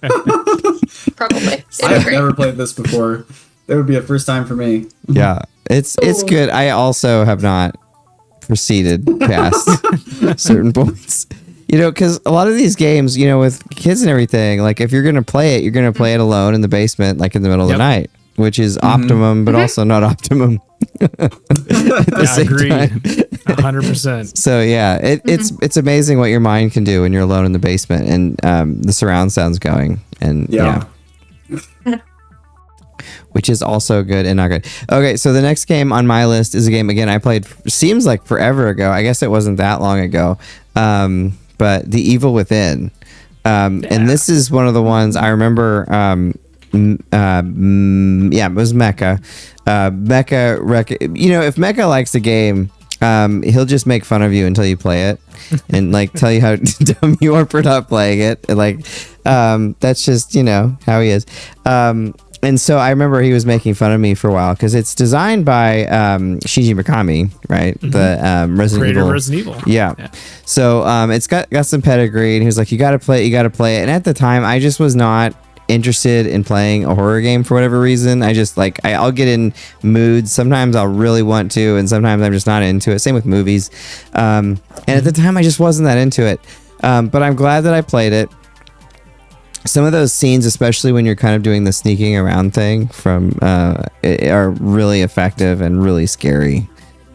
Probably. I've never played this before. That would be a first time for me. Yeah, it's good. I also have not proceeded past certain points. You know, because a lot of these games, you know, with kids and everything, like if you're going to play it, you're going to play it alone in the basement, like in the middle of the night, which is optimum, but also not optimum. I agree. 100%. So yeah, it's amazing what your mind can do when you're alone in the basement and the surround sound's going. And yeah. Which is also good and not good. Okay, so the next game on my list is a game, again, I played, seems like forever ago. I guess it wasn't that long ago. But The Evil Within. And this is one of the ones I remember. It was Mecca. You know, if Mecca likes the game, he'll just make fun of you until you play it and like tell you how dumb you are for not playing it. And, like, that's just, you know, how he is. And so I remember he was making fun of me for a while because it's designed by Shinji Mikami, right? The Creator of Resident Evil. Yeah. So it's got some pedigree, and he was like, you got to play it. And at the time, I just was not interested in playing a horror game for whatever reason. I just like, I'll get in moods. Sometimes I'll really want to, and sometimes I'm just not into it. Same with movies. And at the time, I just wasn't that into it. But I'm glad that I played it. Some of those scenes, especially when you're kind of doing the sneaking around thing are really effective and really scary.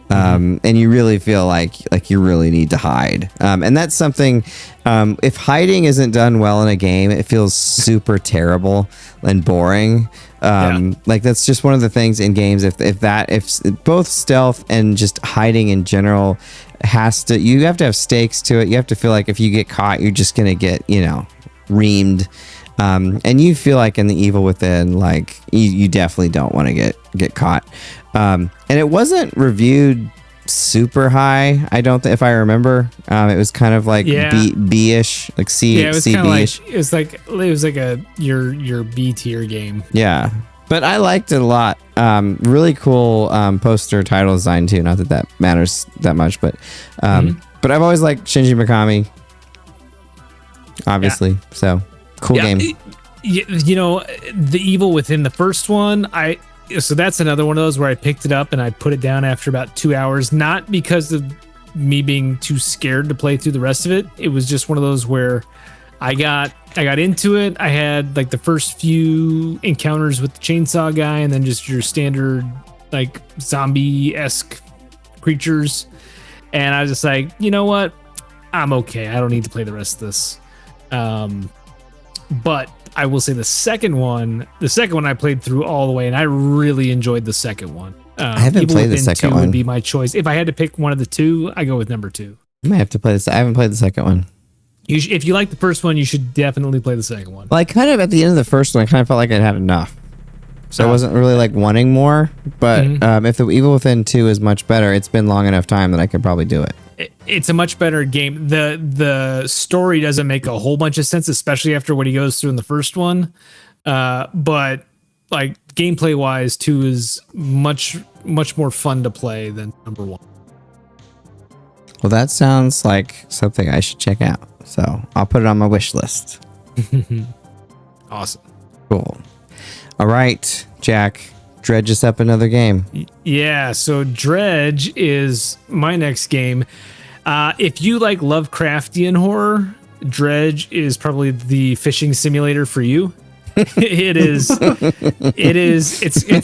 And you really feel like you really need to hide. And that's something, if hiding isn't done well in a game, it feels super terrible and boring. Like that's just one of the things in games. If both stealth and just hiding in general you have to have stakes to it. You have to feel like if you get caught, you're just going to get, you know, reamed. And you feel like in The Evil Within, like you definitely don't want to get caught. And it wasn't reviewed super high. I don't think, if I remember, it was kind of like B-ish, like C. Yeah, it was kind of like it was like a your B tier game. Yeah, But I liked it a lot. Really cool poster title design too. Not that that matters that much, but but I've always liked Shinji Mikami. Obviously, so cool game. You know, the evil within the first one, so that's another one of those where I picked it up and I put it down after about 2 hours, not because of me being too scared to play through the rest of it. It was just one of those where I got into it. I had like the first few encounters with the chainsaw guy and then just your standard like zombie-esque creatures. And I was just like, you know what? I'm okay. I don't need to play the rest of this. But I will say the second one I played through all the way and I really enjoyed the second one. I haven't played the second one. Would be my choice. If I had to pick one of the two, I go with number 2. I might have to play this. I haven't played the second one. If you like the first one, you should definitely play the second one. Well, I kind of at the end of the first one, I kind of felt like I'd had enough, so I wasn't really like wanting more. But if the Evil Within 2 is much better, it's been long enough time that I could probably do it. It's a much better game. The story doesn't make a whole bunch of sense, especially after what he goes through in the first one. But like gameplay wise, 2 is much more fun to play than number 1. Well, that sounds like something I should check out. So I'll put it on my wish list. Awesome. Cool. All right, Jack, dredge us up another game. Yeah, so Dredge is my next game. If you like Lovecraftian horror, Dredge is probably the fishing simulator for you. It's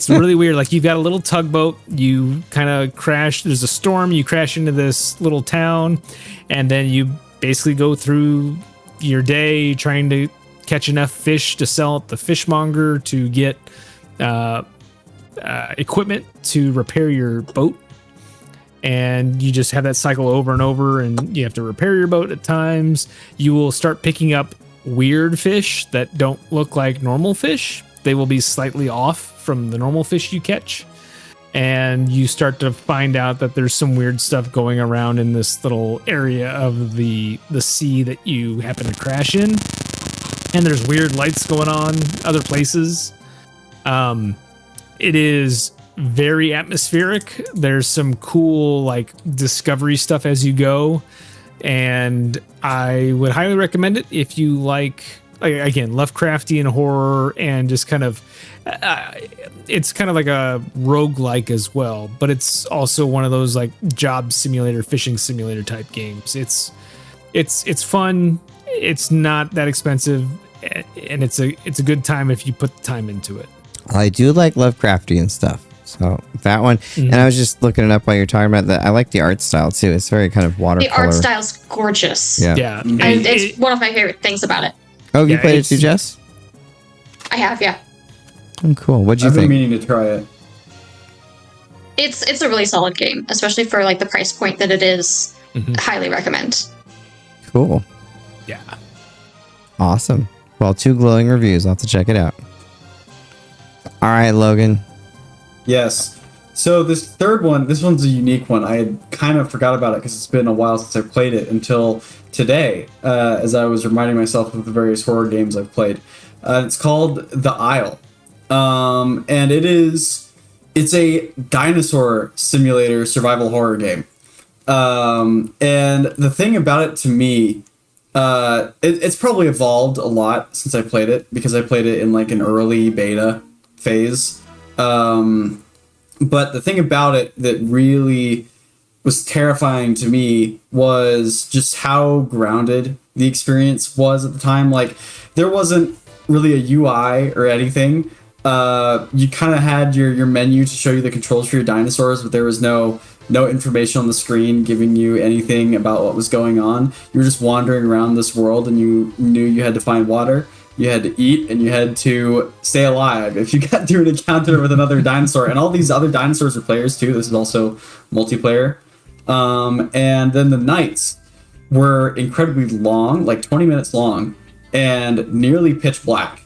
really weird. Like you've got a little tugboat, you kind of crash, there's a storm, you crash into this little town, and then you basically go through your day trying to catch enough fish to sell at the fishmonger to get equipment to repair your boat. And you just have that cycle over and over, and you have to repair your boat at times. You will start picking up weird fish that don't look like normal fish. They will be slightly off from the normal fish you catch. And you start to find out that there's some weird stuff going around in this little area of the sea that you happen to crash in. And there's weird lights going on other places. It is very atmospheric. There's some cool like discovery stuff as you go. And I would highly recommend it if you like again, Lovecraftian horror and just kind of it's kind of like a roguelike as well, but it's also one of those like job simulator, fishing simulator type games. It's fun. It's not that expensive, and it's a good time if you put the time into it. I do like Lovecraftian stuff. So that one, and I was just looking it up while you're talking about that. I like the art style too. It's very kind of watercolor. The art style's gorgeous. Yeah. And it's one of my favorite things about it. Oh, you played it too, Jess? I have, yeah. Oh, cool. What'd you think? I've been meaning to try it. It's a really solid game, especially for like the price point that it is. Highly recommend. Cool. Yeah. Awesome. Well, 2 glowing reviews. I'll have to check it out. All right, Logan. Yes. So this third one, this one's a unique one. I had kind of forgot about it because it's been a while since I played it until today, as I was reminding myself of the various horror games I've played. It's called The Isle. And it's a dinosaur simulator survival horror game. And the thing about it to me, it's probably evolved a lot since I played it, because I played it in like an early beta phase. But the thing about it that really was terrifying to me was just how grounded the experience was at the time. Like, there wasn't really a UI or anything. You kind of had your menu to show you the controls for your dinosaurs, but there was no information on the screen giving you anything about what was going on. You were just wandering around this world, and you knew you had to find water, you had to eat, and you had to stay alive if you got to an encounter with another dinosaur. And all these other dinosaurs are players too. This is also multiplayer. And then the nights were incredibly long, like 20 minutes long, and nearly pitch black.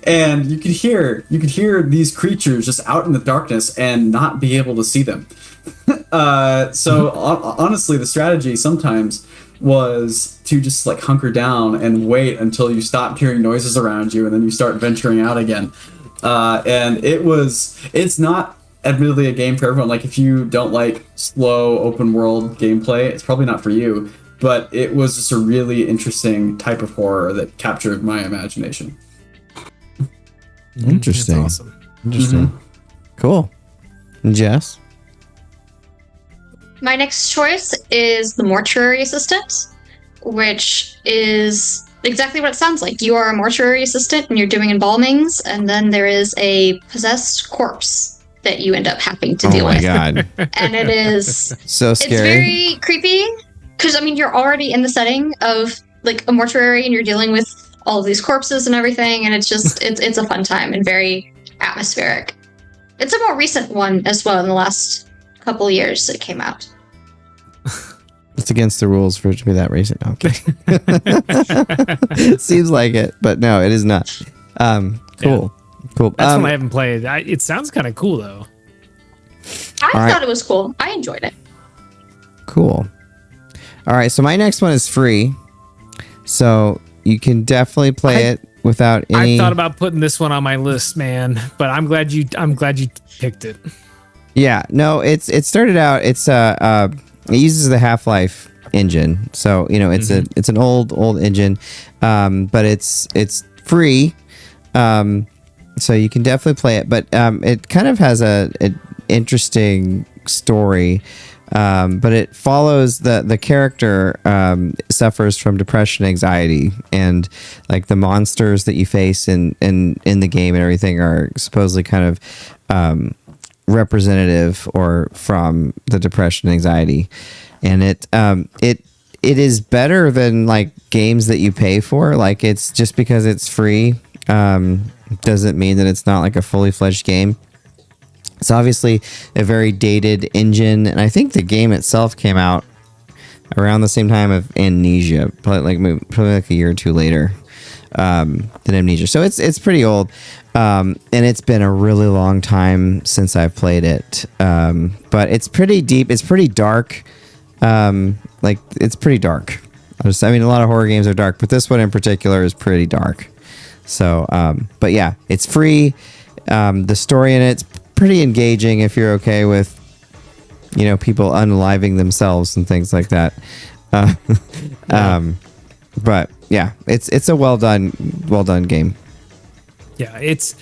And you could hear these creatures just out in the darkness and not be able to see them. Honestly, the strategy sometimes was to just like hunker down and wait until you stopped hearing noises around you, and then you start venturing out again. and it's not admittedly a game for everyone. Like if you don't like slow open world gameplay, it's probably not for you. But it was just a really interesting type of horror that captured my imagination. Interesting. That's awesome. Interesting. Cool. And Jess? My next choice is the Mortuary Assistant, which is exactly what it sounds like. You are a mortuary assistant and you're doing embalmings, and then there is a possessed corpse that you end up having to deal with. Oh my god. And it is So scary. It's very creepy because, I mean, you're already in the setting of like a mortuary and you're dealing with all of these corpses and everything, and it's just it's a fun time and very atmospheric. It's a more recent one as well in the last couple of years that came out. It's against the rules for it to be that recent. No, okay. It seems like it, but no, it is not. Cool. Cool. That's one I haven't played. It sounds kind of cool though. I thought it was cool. I enjoyed it. Cool. All right, so my next one is free, so you can definitely play it without any. I thought about putting this one on my list, man, but I'm glad you picked it. Yeah, no, it started out. It uses the Half-Life engine, so you know it's an old engine, but it's free, so you can definitely play it. But it kind of has an interesting story, but it follows the character suffers from depression, anxiety, and like the monsters that you face in the game and everything are supposedly kind of representative or from the depression, anxiety, and it is better than like games that you pay for. Like it's just because it's free doesn't mean that it's not like a fully fledged game. It's obviously a very dated engine, and I think the game itself came out around the same time of Amnesia, probably like a year or two later than Amnesia. So it's pretty old, and it's been a really long time since I've played it. But it's pretty deep. It's pretty dark. It's pretty dark. I mean, a lot of horror games are dark, but this one in particular is pretty dark. So, but yeah, it's free. The story in it's pretty engaging if you're okay with, you know, people unaliving themselves and things like that. But yeah, it's a well done game. Yeah, it's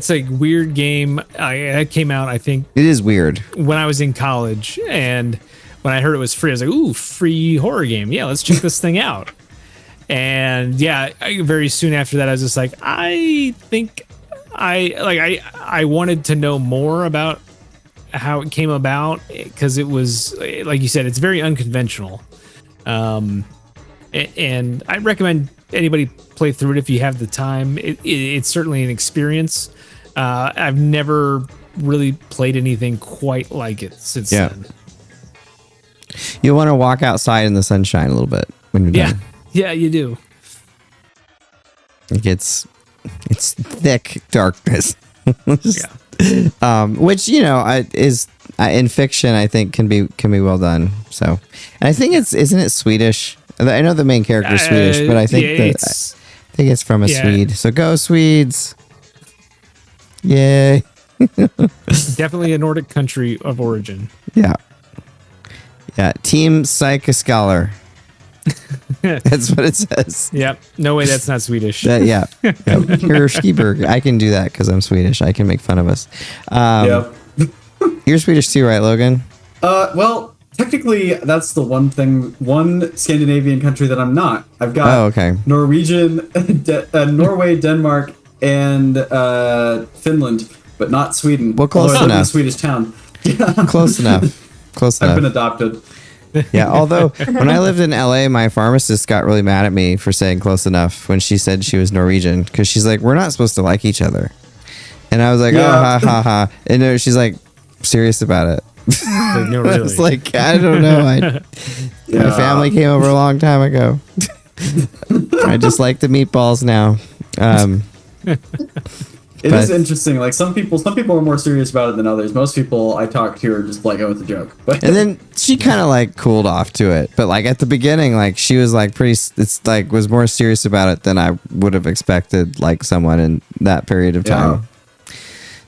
a weird game. It came out, I think, It is weird. when I was in college, and when I heard it was free, I was like, "Ooh, free horror game! Yeah, let's check this thing out." And yeah, very soon after that, I was just like, I think I wanted to know more about how it came about, because it was, like you said, it's very unconventional. And I recommend anybody play through it if you have the time. It's certainly an experience. I've never really played anything quite like it since then. You want to walk outside in the sunshine a little bit when you're done. Yeah, you do. It's thick darkness. Which, you know, is in fiction, I think can be well done. So, and I think isn't it Swedish? I know the main character is Swedish, but I think I think it's from a Swede. So go Swedes! Yay! Definitely a Nordic country of origin. Yeah. Team Psychoscholar. That's what it says. Yep. No way, that's not Swedish. Yeah. You're Skiberg. I can do that because I'm Swedish. I can make fun of us. You're Swedish too, right, Logan? Well, technically, that's the one Scandinavian country that I'm not. I've got Norwegian, Norway, Denmark, and Finland, but not Sweden. Well, close enough. I live in a Swedish town. Close enough. I've been adopted. Yeah, although when I lived in LA, my pharmacist got really mad at me for saying close enough when she said she was Norwegian, because she's like, we're not supposed to like each other. And I was like, oh, ha, ha, ha. And she's like, serious about it. Like, no, really. I was like, I don't know. My family came over a long time ago. I just like the meatballs now. It is interesting. Like some people are more serious about it than others. Most people I talk to are just like, oh, it's a joke. But and then she kind of like cooled off to it. But like at the beginning, like she was like was more serious about it than I would have expected, like someone in that period of time.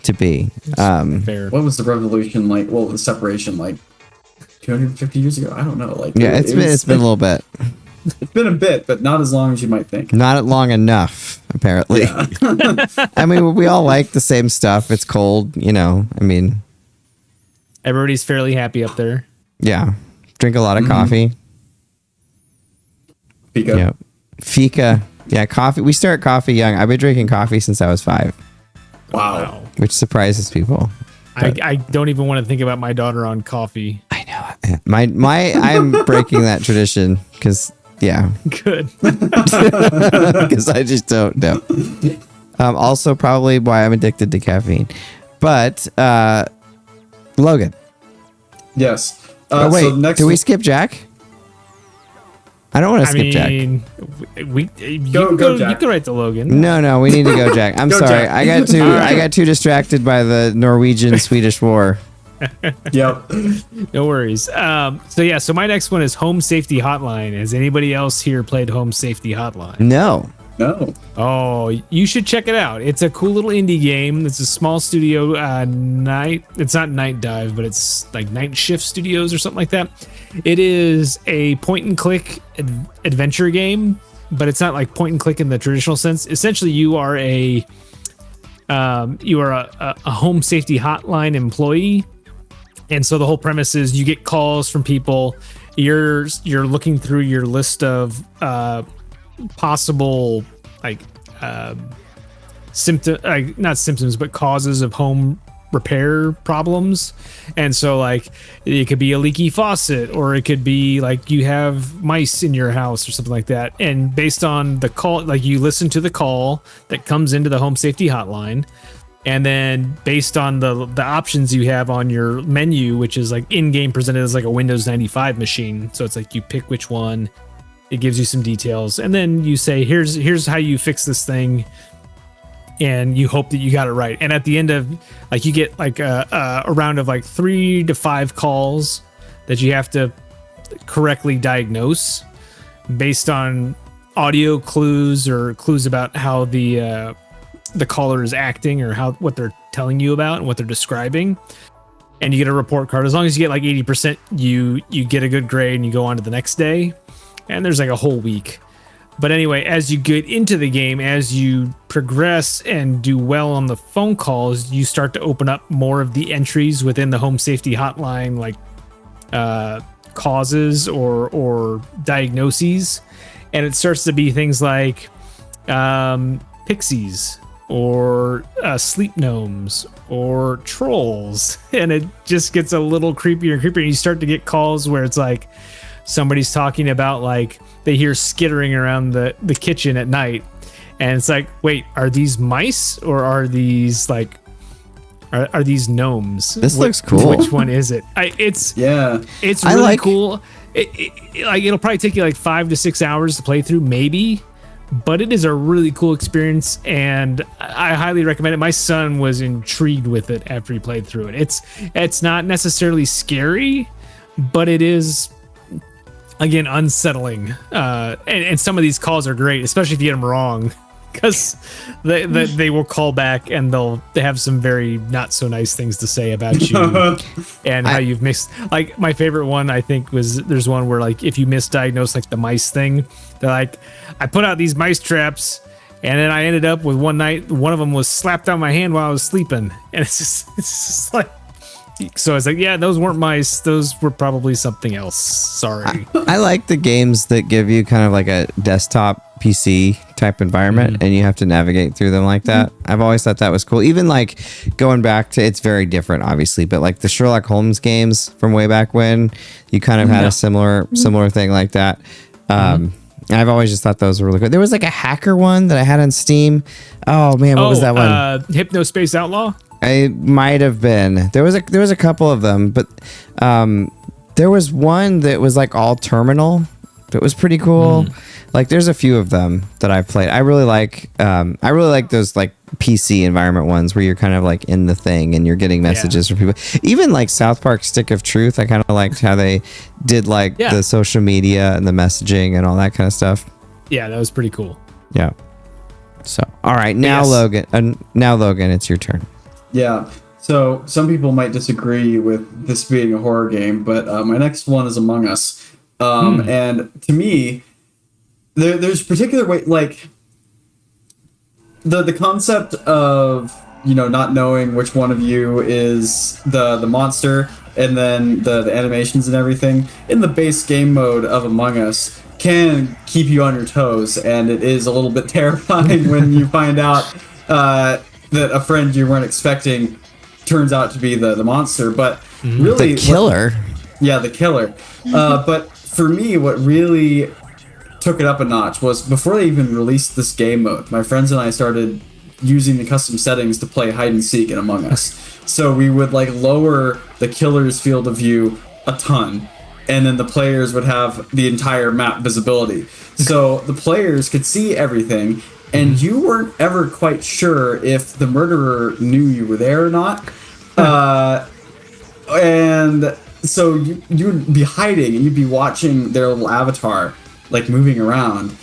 to be. Fair. What was the revolution like? Well, the separation like 250 years ago? I don't know. Like Yeah, it's been a little bit. It's been a bit, but not as long as you might think. Not long enough, apparently. Yeah. I mean, we all like the same stuff. It's cold, you know. I mean, Everybody's fairly happy up there. yeah. Drink a lot of coffee. Fika. Yeah. Fika. Yeah, coffee. We start coffee young. I've been drinking coffee since I was 5, Wow. which surprises people. I don't even want to think about my daughter on coffee. I know. I'm breaking that tradition because, yeah, Good. because I just don't know. Also, probably why I'm addicted to caffeine. But, Logan. Yes. Oh, wait. So next Do we skip Jack? I don't want to skip Jack. You Go, can Jack. You can write to Logan. No, we need to go, Jack. I'm Go, sorry. Jack. I got too distracted by the Norwegian-Swedish war. Yep. No worries. So my next one is Home Safety Hotline. Has anybody else here played Home Safety Hotline? No. No. Oh, you should check it out. It's a cool little indie game. It's a small studio. It's not Night Dive, but it's like Night Shift Studios or something like that. It is a point and click adventure game, but it's not like point and click in the traditional sense. Essentially, you are a home safety hotline employee, and so the whole premise is you get calls from people. You're looking through your list of possible not symptoms but causes of home repair problems, and so like it could be a leaky faucet, or it could be like you have mice in your house or something like that, and based on the call, like you listen to the call that comes into the home safety hotline, and then based on the options you have on your menu, which is like in-game presented as like a Windows 95 machine, so it's like you pick which one. It gives you some details, and then you say, here's how you fix this thing, and you hope that you got it right. And at the end of, like, you get like a round of like 3 to 5 calls that you have to correctly diagnose based on audio clues or clues about how the caller is acting, or what they're telling you about and what they're describing. And you get a report card. As long as you get like 80%, you get a good grade and you go on to the next day. And there's like a whole week. But anyway, as you get into the game, as you progress and do well on the phone calls, you start to open up more of the entries within the home safety hotline, like causes or diagnoses. And it starts to be things like pixies or sleep gnomes or trolls. And it just gets a little creepier and creepier. And you start to get calls where it's like, somebody's talking about like they hear skittering around the kitchen at night, and it's like, wait, are these mice or are these like are these gnomes? This looks cool. Which one is it? It's I really like- cool. It'll probably take you like 5 to 6 hours to play through, maybe, but it is a really cool experience, and I highly recommend it. My son was intrigued with it after he played through it. It's not necessarily scary, but it is, again, unsettling. And some of these calls are great, especially if you get them wrong, because they will call back and they have some very not so nice things to say about you and how you've mixed. Like my favorite one, I think, was there's one where like if you misdiagnose like the mice thing, they're like, I put out these mice traps, and then I ended up with one night one of them was slapped on my hand while I was sleeping, and it's just like. So I was like, yeah, those weren't mice. Those were probably something else. Sorry. I like the games that give you kind of like a desktop PC type environment, and you have to navigate through them like that. I've always thought that was cool. Even like going back to, it's very different, obviously, but like the Sherlock Holmes games from way back when, you kind of had a similar thing like that. And I've always just thought those were really good. There was like a hacker one that I had on Steam. Oh man, what was that one? Hypnospace Outlaw. I might have been. There was a couple of them, but there was one that was like all terminal. That was pretty cool. Like there's a few of them that I've played. I really like those like PC environment ones where you're kind of like in the thing and you're getting messages from people. Even like South Park Stick of Truth, I kind of liked how they did like the social media and the messaging and all that kind of stuff. Yeah, that was pretty cool. Yeah. So, all right, now Logan, it's your turn. Yeah. So some people might disagree with this being a horror game, but my next one is Among Us. And to me, there's particular way, like the concept of, you know, not knowing which one of you is the monster, and then the animations and everything in the base game mode of Among Us can keep you on your toes, and it is a little bit terrifying when you find out that a friend you weren't expecting turns out to be the monster. But really, The killer. the killer. But for me, what really took it up a notch was before they even released this game mode, my friends and I started using the custom settings to play hide and seek in Among Us. So we would like lower the killer's field of view a ton, and then the players would have the entire map visibility. So the players could see everything, and you weren't ever quite sure if the murderer knew you were there or not. And so you'd be hiding, and you'd be watching their little avatar like moving around,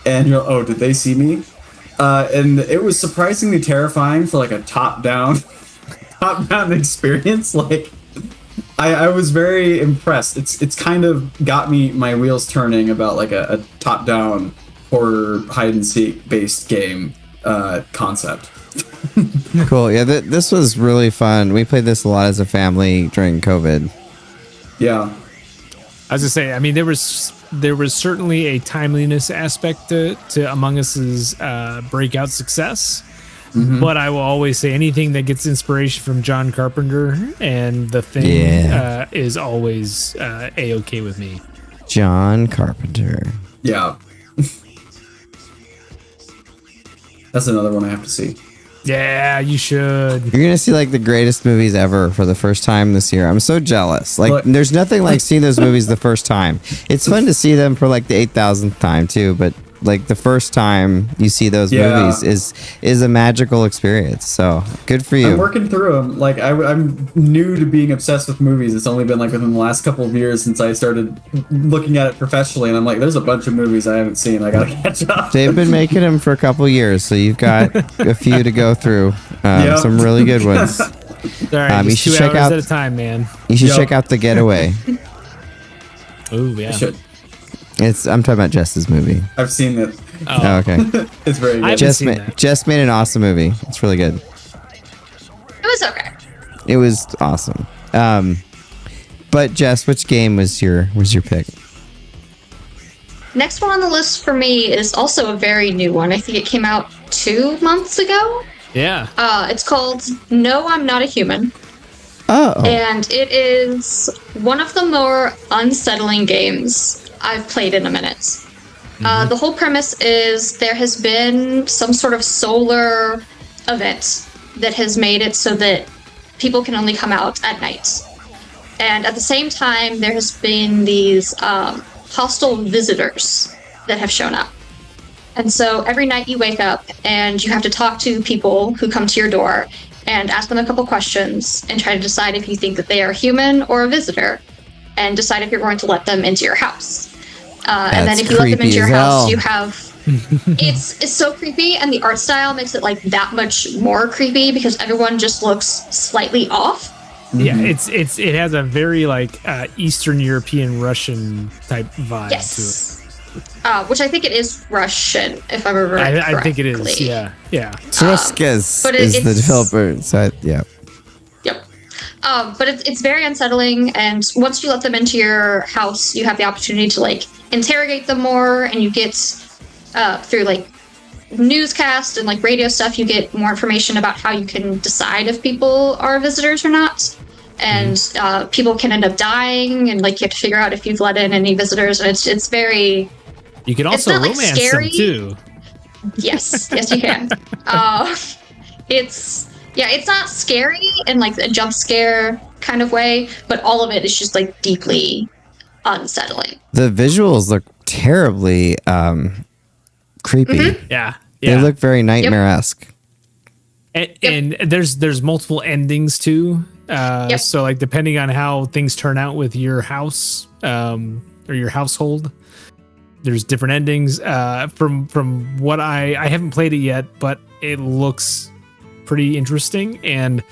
and you're, oh, did they see me? And it was surprisingly terrifying for like a top-down experience. Like, I was very impressed. It's kind of got my wheels turning about like a top-down horror hide and seek based game concept. Cool. Yeah, this was really fun. We played this a lot as a family during COVID. Yeah. I was gonna say, I mean, there was certainly a timeliness aspect to Among Us's breakout success. But I will always say anything that gets inspiration from John Carpenter and The Thing is always A-okay with me. John Carpenter. Yeah. That's another one I have to see. Yeah, you should. You're gonna see like the greatest movies ever for the first time this year. I'm so jealous. Like, But- there's nothing like seeing those movies the first time. It's fun to see them for like the 8,000th time too, but like the first time you see those movies is a magical experience. So good for you. I'm working through them. Like I'm new to being obsessed with movies. It's only been like within the last couple of years since I started looking at it professionally, and I'm like, there's a bunch of movies I haven't seen. I gotta catch up. They've been making them for a couple years, so you've got a few to go through. Yep. Some really good ones. All right, you just should 2 check hours out- at a time, man. You should Yep. check out The Getaway. Oh yeah. I should. I'm talking about Jess's movie. I've seen it. Oh, okay. It's very good. haven't Jess seen that. Jess made an awesome movie. It's really good. It was okay. It was awesome. But Jess, which game was your pick? Next one on the list for me is also a very new one. I think it came out 2 months ago. Yeah. It's called No, I'm Not a Human. Oh, And it is one of the more unsettling games I've played in a minute. The whole premise is there has been some sort of solar event that has made it so that people can only come out at night. And at the same time, there has been these hostile visitors that have shown up. And so every night you wake up and you have to talk to people who come to your door and ask them a couple questions and try to decide if you think that they are human or a visitor, and decide if you're going to let them into your house. And then That's if you let them creepy into your as house, hell. you have it's so creepy, and the art style makes it like that much more creepy because everyone just looks slightly off. Yeah, it has a very like Eastern European Russian type vibe Yes. Which I think it is Russian, if I remember to it. correctly. I think it is. Yeah. Truskas but is the it's- developer. So yeah. Yep. But it's very unsettling, and once you let them into your house, you have the opportunity to like interrogate them more, and you get through like newscast and like radio stuff, you get more information about how you can decide if people are visitors or not. And people can end up dying, and like you have to figure out if you've let in any visitors. And it's very You can also not, like, romance scary. them too. yes you can. It's not scary in like a jump scare kind of way, but all of it is just like deeply unsettling. The visuals look terribly creepy. Yeah. They look very nightmare-esque. And there's multiple endings too. Yep. So like depending on how things turn out with your house or your household, there's different endings. From what I haven't played it yet, but it looks pretty interesting. And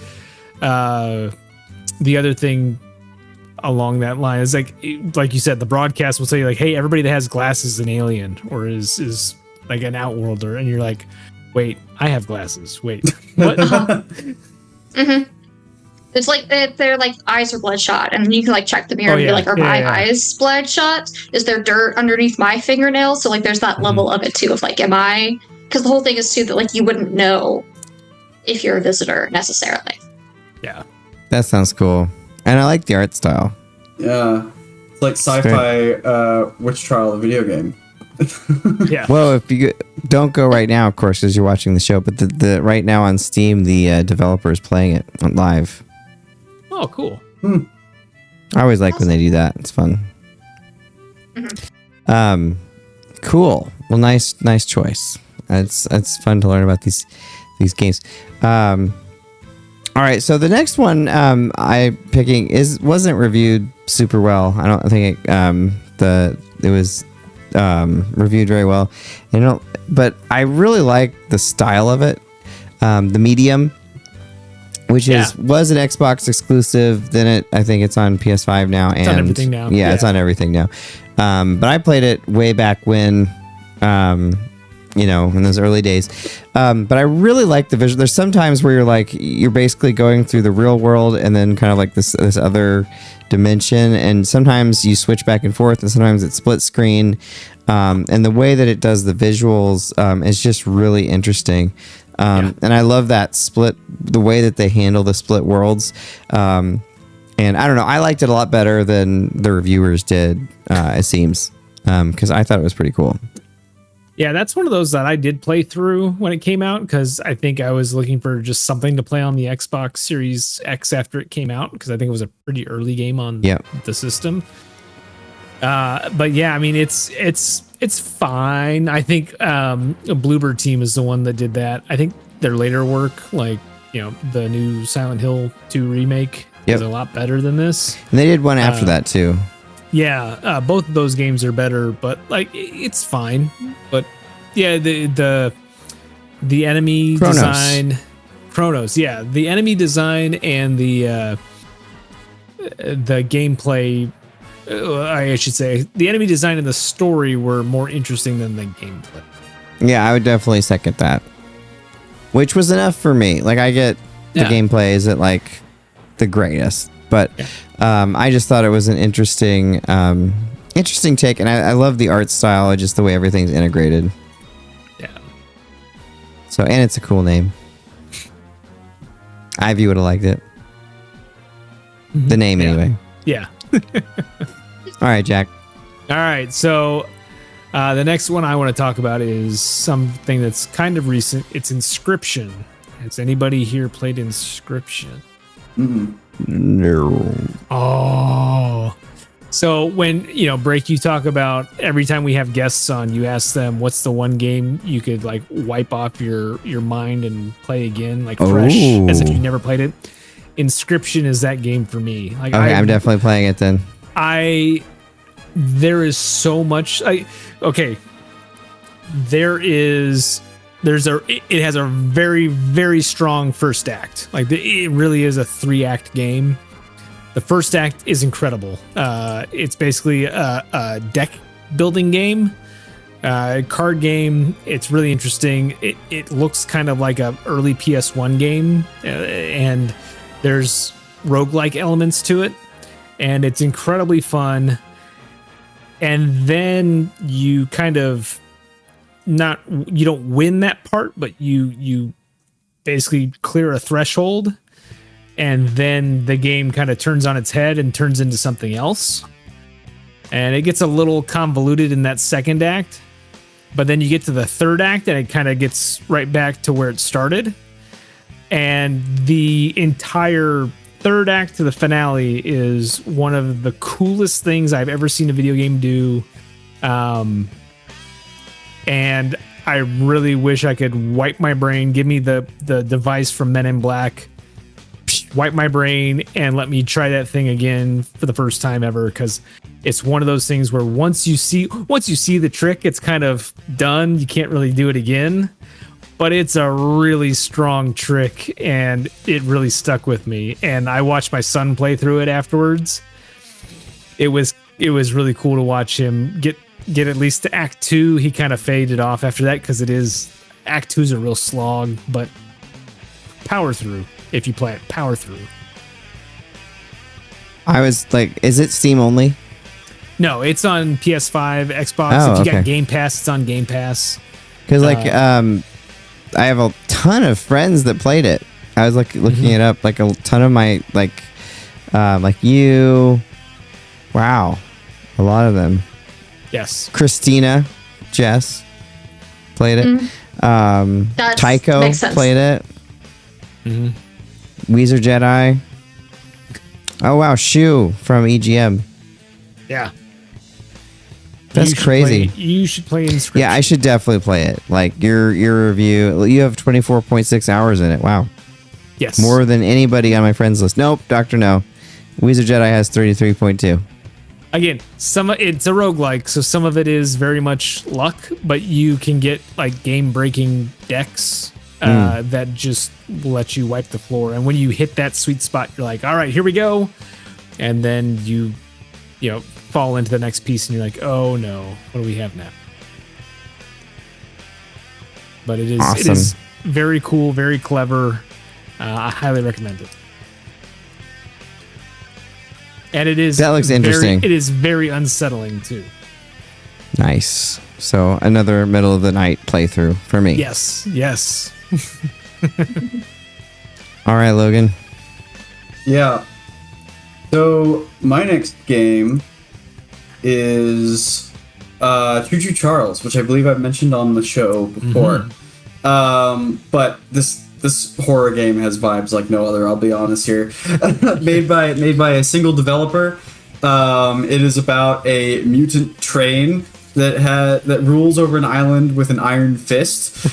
the other thing along that line is like you said, the broadcast will tell you like, hey, everybody that has glasses is an alien or is like an outworlder, and you're like, wait, I have glasses. Wait, what? It's like they're like eyes are bloodshot, and you can like check the mirror and be like, are my eyes bloodshot? Is there dirt underneath my fingernails? So like there's that level of it too of like, am I? Because the whole thing is too that like you wouldn't know if you're a visitor necessarily. Yeah, that sounds cool, and I like the art style. Yeah, it's like sci-fi witch trial, the video game. yeah. Well, if you don't go right now, of course, because you're watching the show, but the right now on Steam, the developer is playing it on live. Oh, cool. I always like when they do that. It's fun. Cool. Well, nice choice. It's fun to learn about these games. All right, so the next one wasn't reviewed super well. I don't think it was reviewed very well. But I really like the style of it. The medium, which was an Xbox exclusive. Then I think it's on PS5 now. It's on everything now. Yeah, it's on everything now. But I played it way back when, in those early days. But I really like the visual. There's some times where you're basically going through the real world and then kind of like this other dimension. And sometimes you switch back and forth, and sometimes it's split screen. And the way that it does the visuals is just really interesting. And I love that the way that they handle the split worlds. And I don't know, I liked it a lot better than the reviewers did, it seems, because I thought it was pretty cool. Yeah, that's one of those that I did play through when it came out, because I think I was looking for just something to play on the Xbox Series X after it came out, because I think it was a pretty early game on the system. But yeah, I mean, it's fine. I think Bluebird Team is the one that did that. I think their later work, like the new Silent Hill 2 remake, is a lot better than this. And they did one after that too. Yeah, both of those games are better, but like it's fine. But yeah, the enemy design, Chronos. Yeah, the enemy design and the gameplay. I should say the enemy design and the story were more interesting than the gameplay. Yeah, I would definitely second that. Which was enough for me. Like, I get the gameplay isn't like the greatest, but I just thought it was an interesting take, and I love the art style, just the way everything's integrated. Yeah. So, and it's a cool name. Ivy would have liked it. The name, anyway. Yeah. All right, Jack. All right, so the next one I want to talk about is something that's kind of recent. It's Inscription. Has anybody here played Inscription? No. Oh. So when, Break, you talk about every time we have guests on, you ask them what's the one game you could like wipe off your mind and play again, like fresh, as if you never played it. Inscription is that game for me. Like, okay, I'm definitely playing it then. There is so much. It has a very, very strong first act. Like, it really is a 3-act game. The first act is incredible. It's basically a deck building game, card game. It's really interesting. It looks kind of like a early PS1 game, and there's roguelike elements to it, and it's incredibly fun. And then you kind of you don't win that part, but you basically clear a threshold, and then the game kind of turns on its head and turns into something else. And it gets a little convoluted in that second act, but then you get to the third act and it kind of gets right back to where it started. And the entire third act to the finale is one of the coolest things I've ever seen a video game do. And I really wish I could wipe my brain, give me the device from Men in Black, wipe my brain and let me try that thing again for the first time ever, because it's one of those things where once you see the trick, it's kind of done. You can't really do it again. but it's a really strong trick, and it really stuck with me. And I watched my son play through it afterwards. It was really cool to watch him get at least to Act 2. He kind of faded off after that because Act 2 is a real slog, but power through if you play it. Power through. I was like, is it Steam only? No, it's on PS5, Xbox. Oh, if you okay. got Game Pass, it's on Game Pass. Because I have a ton of friends that played it. I was looking it up. Like a ton of my like you. Wow, a lot of them. Yes. Christina, Jess played it. That Tycho makes sense. played it. Weezer Jedi. Oh wow, Shu from EGM. Yeah. That's crazy. You should play Inscription. Yeah, I should definitely play it. Like your review, you have 24.6 hours in it. Wow. Yes. More than anybody on my friends list. Nope, Doctor No. Weezer Jedi has 33.2. Again, it's a roguelike, so some of it is very much luck, but you can get like game-breaking decks that just let you wipe the floor. And when you hit that sweet spot, you're like, all right, here we go. And then you fall into the next piece and you're like, oh no, what do we have now? But it Awesome. is very cool, very clever. I highly recommend it. And it is That looks interesting. It is very unsettling too. Nice. So another middle of the night playthrough for me. Yes. All right, Logan. Yeah. So my next game is Choo Choo Charles, which I believe I've mentioned on the show before. But this horror game has vibes like no other. I'll be honest here. made by a single developer. It is about a mutant train that rules over an island with an iron fist,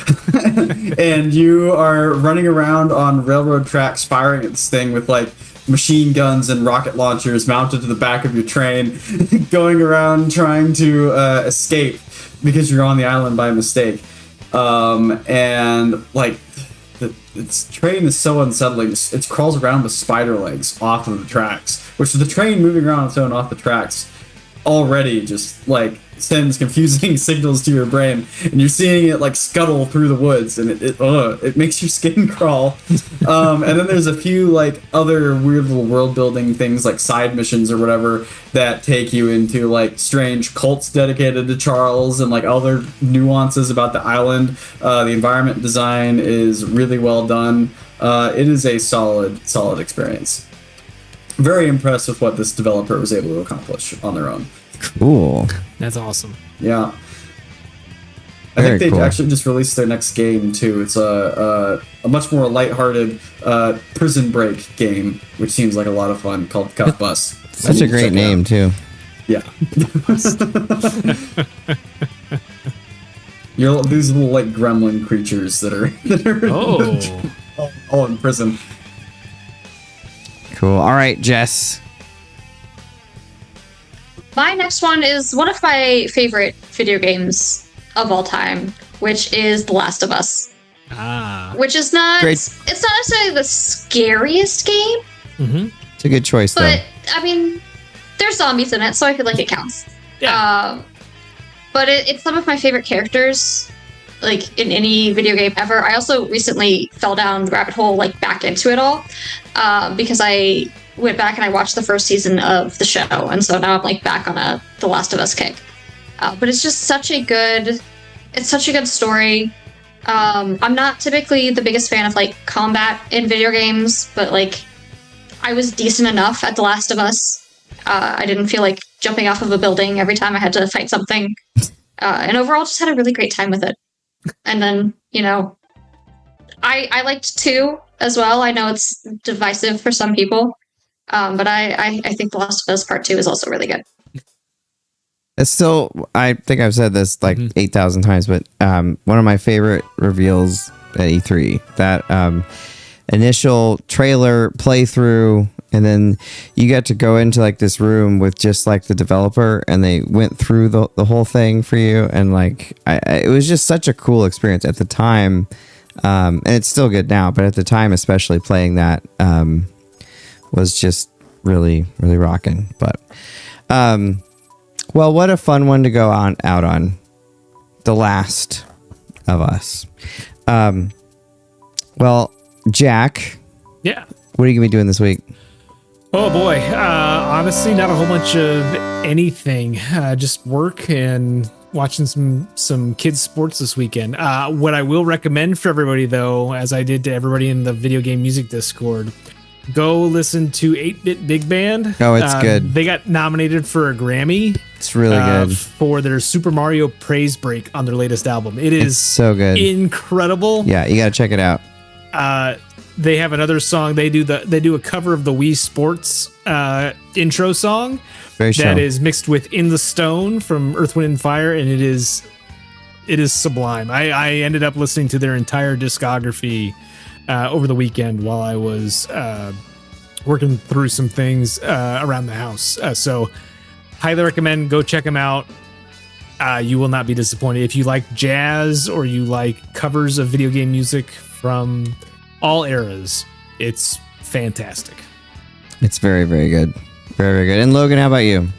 and you are running around on railroad tracks firing at this thing with like machine guns and rocket launchers mounted to the back of your train, going around trying to escape because you're on the island by mistake. And like its train is so unsettling. It crawls around with spider legs off of the tracks, which the train moving around its own off the tracks already just like sends confusing signals to your brain, and you're seeing it like scuttle through the woods, and it makes your skin crawl. And then there's a few like other weird little world building things like side missions or whatever that take you into like strange cults dedicated to Charles and like other nuances about the island. The environment design is really well done. It is a solid experience. Very impressed with what this developer was able to accomplish on their own. Cool. That's awesome. Yeah. I Very think they cool. actually just released their next game too. It's a much more lighthearted prison break game, which seems like a lot of fun, called Cuff Bus. Such a great name too. Yeah. You're these little like gremlin creatures that are all in prison. Cool. All right, Jess. My next one is one of my favorite video games of all time, which is The Last of Us. Which is not... Great. It's not necessarily the scariest game, It's a good choice, though. but, I mean, there's zombies in it, so I feel like it counts. Yeah. But it's some of my favorite characters, like, in any video game ever. I also recently fell down the rabbit hole, like, back into it all, because I went back and I watched the first season of the show, and so now I'm like back on a The Last of Us kick. But it's just such a good story. I'm not typically the biggest fan of like combat in video games, but like I was decent enough at The Last of Us. I didn't feel like jumping off of a building every time I had to fight something. And overall just had a really great time with it. And then, I liked 2 as well. I know it's divisive for some people. But I think The Last of Us Part 2 is also really good. It's still, I think I've said this like 8,000 times, but one of my favorite reveals at E3, that initial trailer playthrough, and then you got to go into like this room with just like the developer, and they went through the whole thing for you, and like it was just such a cool experience at the time. And it's still good now, but at the time, especially playing that was just really, really rocking. But well, what a fun one to go out on. The Last of Us. Well, Jack. Yeah. What are you gonna be doing this week? Oh boy, honestly, not a whole bunch of anything. Just work and watching some kids sports this weekend. What I will recommend for everybody, though, as I did to everybody in the video game music Discord, go listen to 8-Bit Big Band. Oh, it's good. They got nominated for a Grammy. It's really good for their Super Mario Praise Break on their latest album. It's so good, incredible. Yeah, you gotta check it out. They have another song. They do a cover of the Wii Sports intro song that is mixed with "In the Stone" from Earth, Wind and Fire, and it is sublime. I ended up listening to their entire discography over the weekend while I was working through some things around the house. So highly recommend, go check them out. You will not be disappointed. If you like jazz or you like covers of video game music from all eras, it's fantastic. It's very, very good. Very, very good. And Logan, how about you?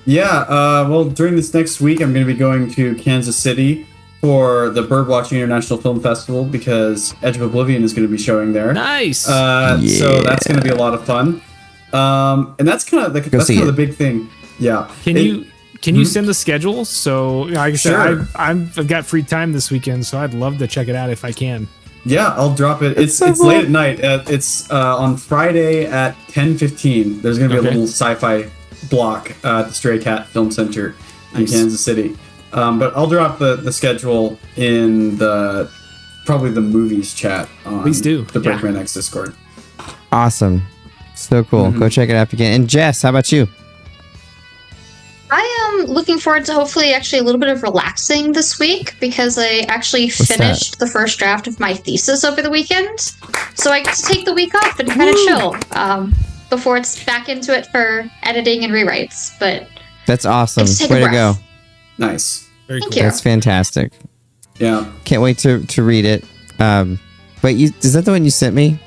Yeah, well, during this next week, I'm going to be going to Kansas City for the Birdwatching International Film Festival because Edge of Oblivion is going to be showing there. Nice. So that's going to be a lot of fun. And that's kind of the big thing. Yeah. Can you send the schedule? So like I said, Sure. I've got free time this weekend, so I'd love to check it out if I can. Yeah, I'll drop it. It's late at night. It's on Friday at 10:15. There's going to be a little sci-fi block at the Stray Cat Film Center in Kansas City. But I'll drop the schedule in probably the movies chat on Please do. the BreakmanX Discord. Awesome. So cool. Go check it out if you can. And Jess, how about you? I am looking forward to hopefully actually a little bit of relaxing this week because I actually finished the first draft of my thesis over the weekend. So I get to take the week off and kind of chill before it's back into it for editing and rewrites. But that's awesome. Way to go. Nice. Very Thank cool. you. That's fantastic. Yeah. Can't wait to read it. Wait, is that the one you sent me?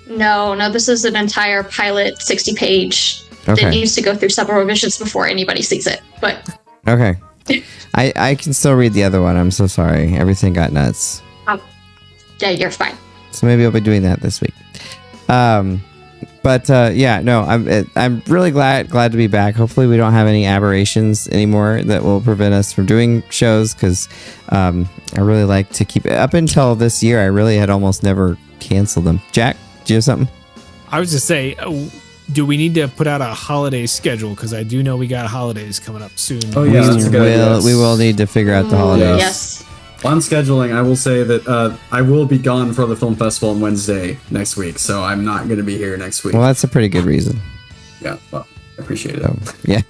No, this is an entire pilot 60-page. Okay. It needs to go through several revisions before anybody sees it. But Okay. I can still read the other one. I'm so sorry. Everything got nuts. yeah, you're fine. So maybe I'll be doing that this week. But yeah, no, I'm really glad to be back. Hopefully we don't have any aberrations anymore that will prevent us from doing shows because I really like to keep it. Up until this year, I really had almost never canceled them. Jack, do you have something? I was just say, do we need to put out a holiday schedule? Because I do know we got holidays coming up soon. Oh yeah, that's a good idea. We will need to figure out the holidays. Yes. On scheduling, I will say that I will be gone for the film festival on Wednesday next week, so I'm not going to be here next week. Well, that's a pretty good reason. Yeah, well, I appreciate it. Yeah.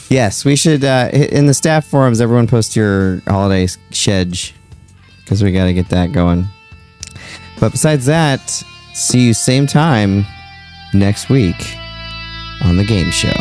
Yes, we should, in the staff forums, everyone post your holiday schedule because we got to get that going. But besides that, see you same time next week on the game show.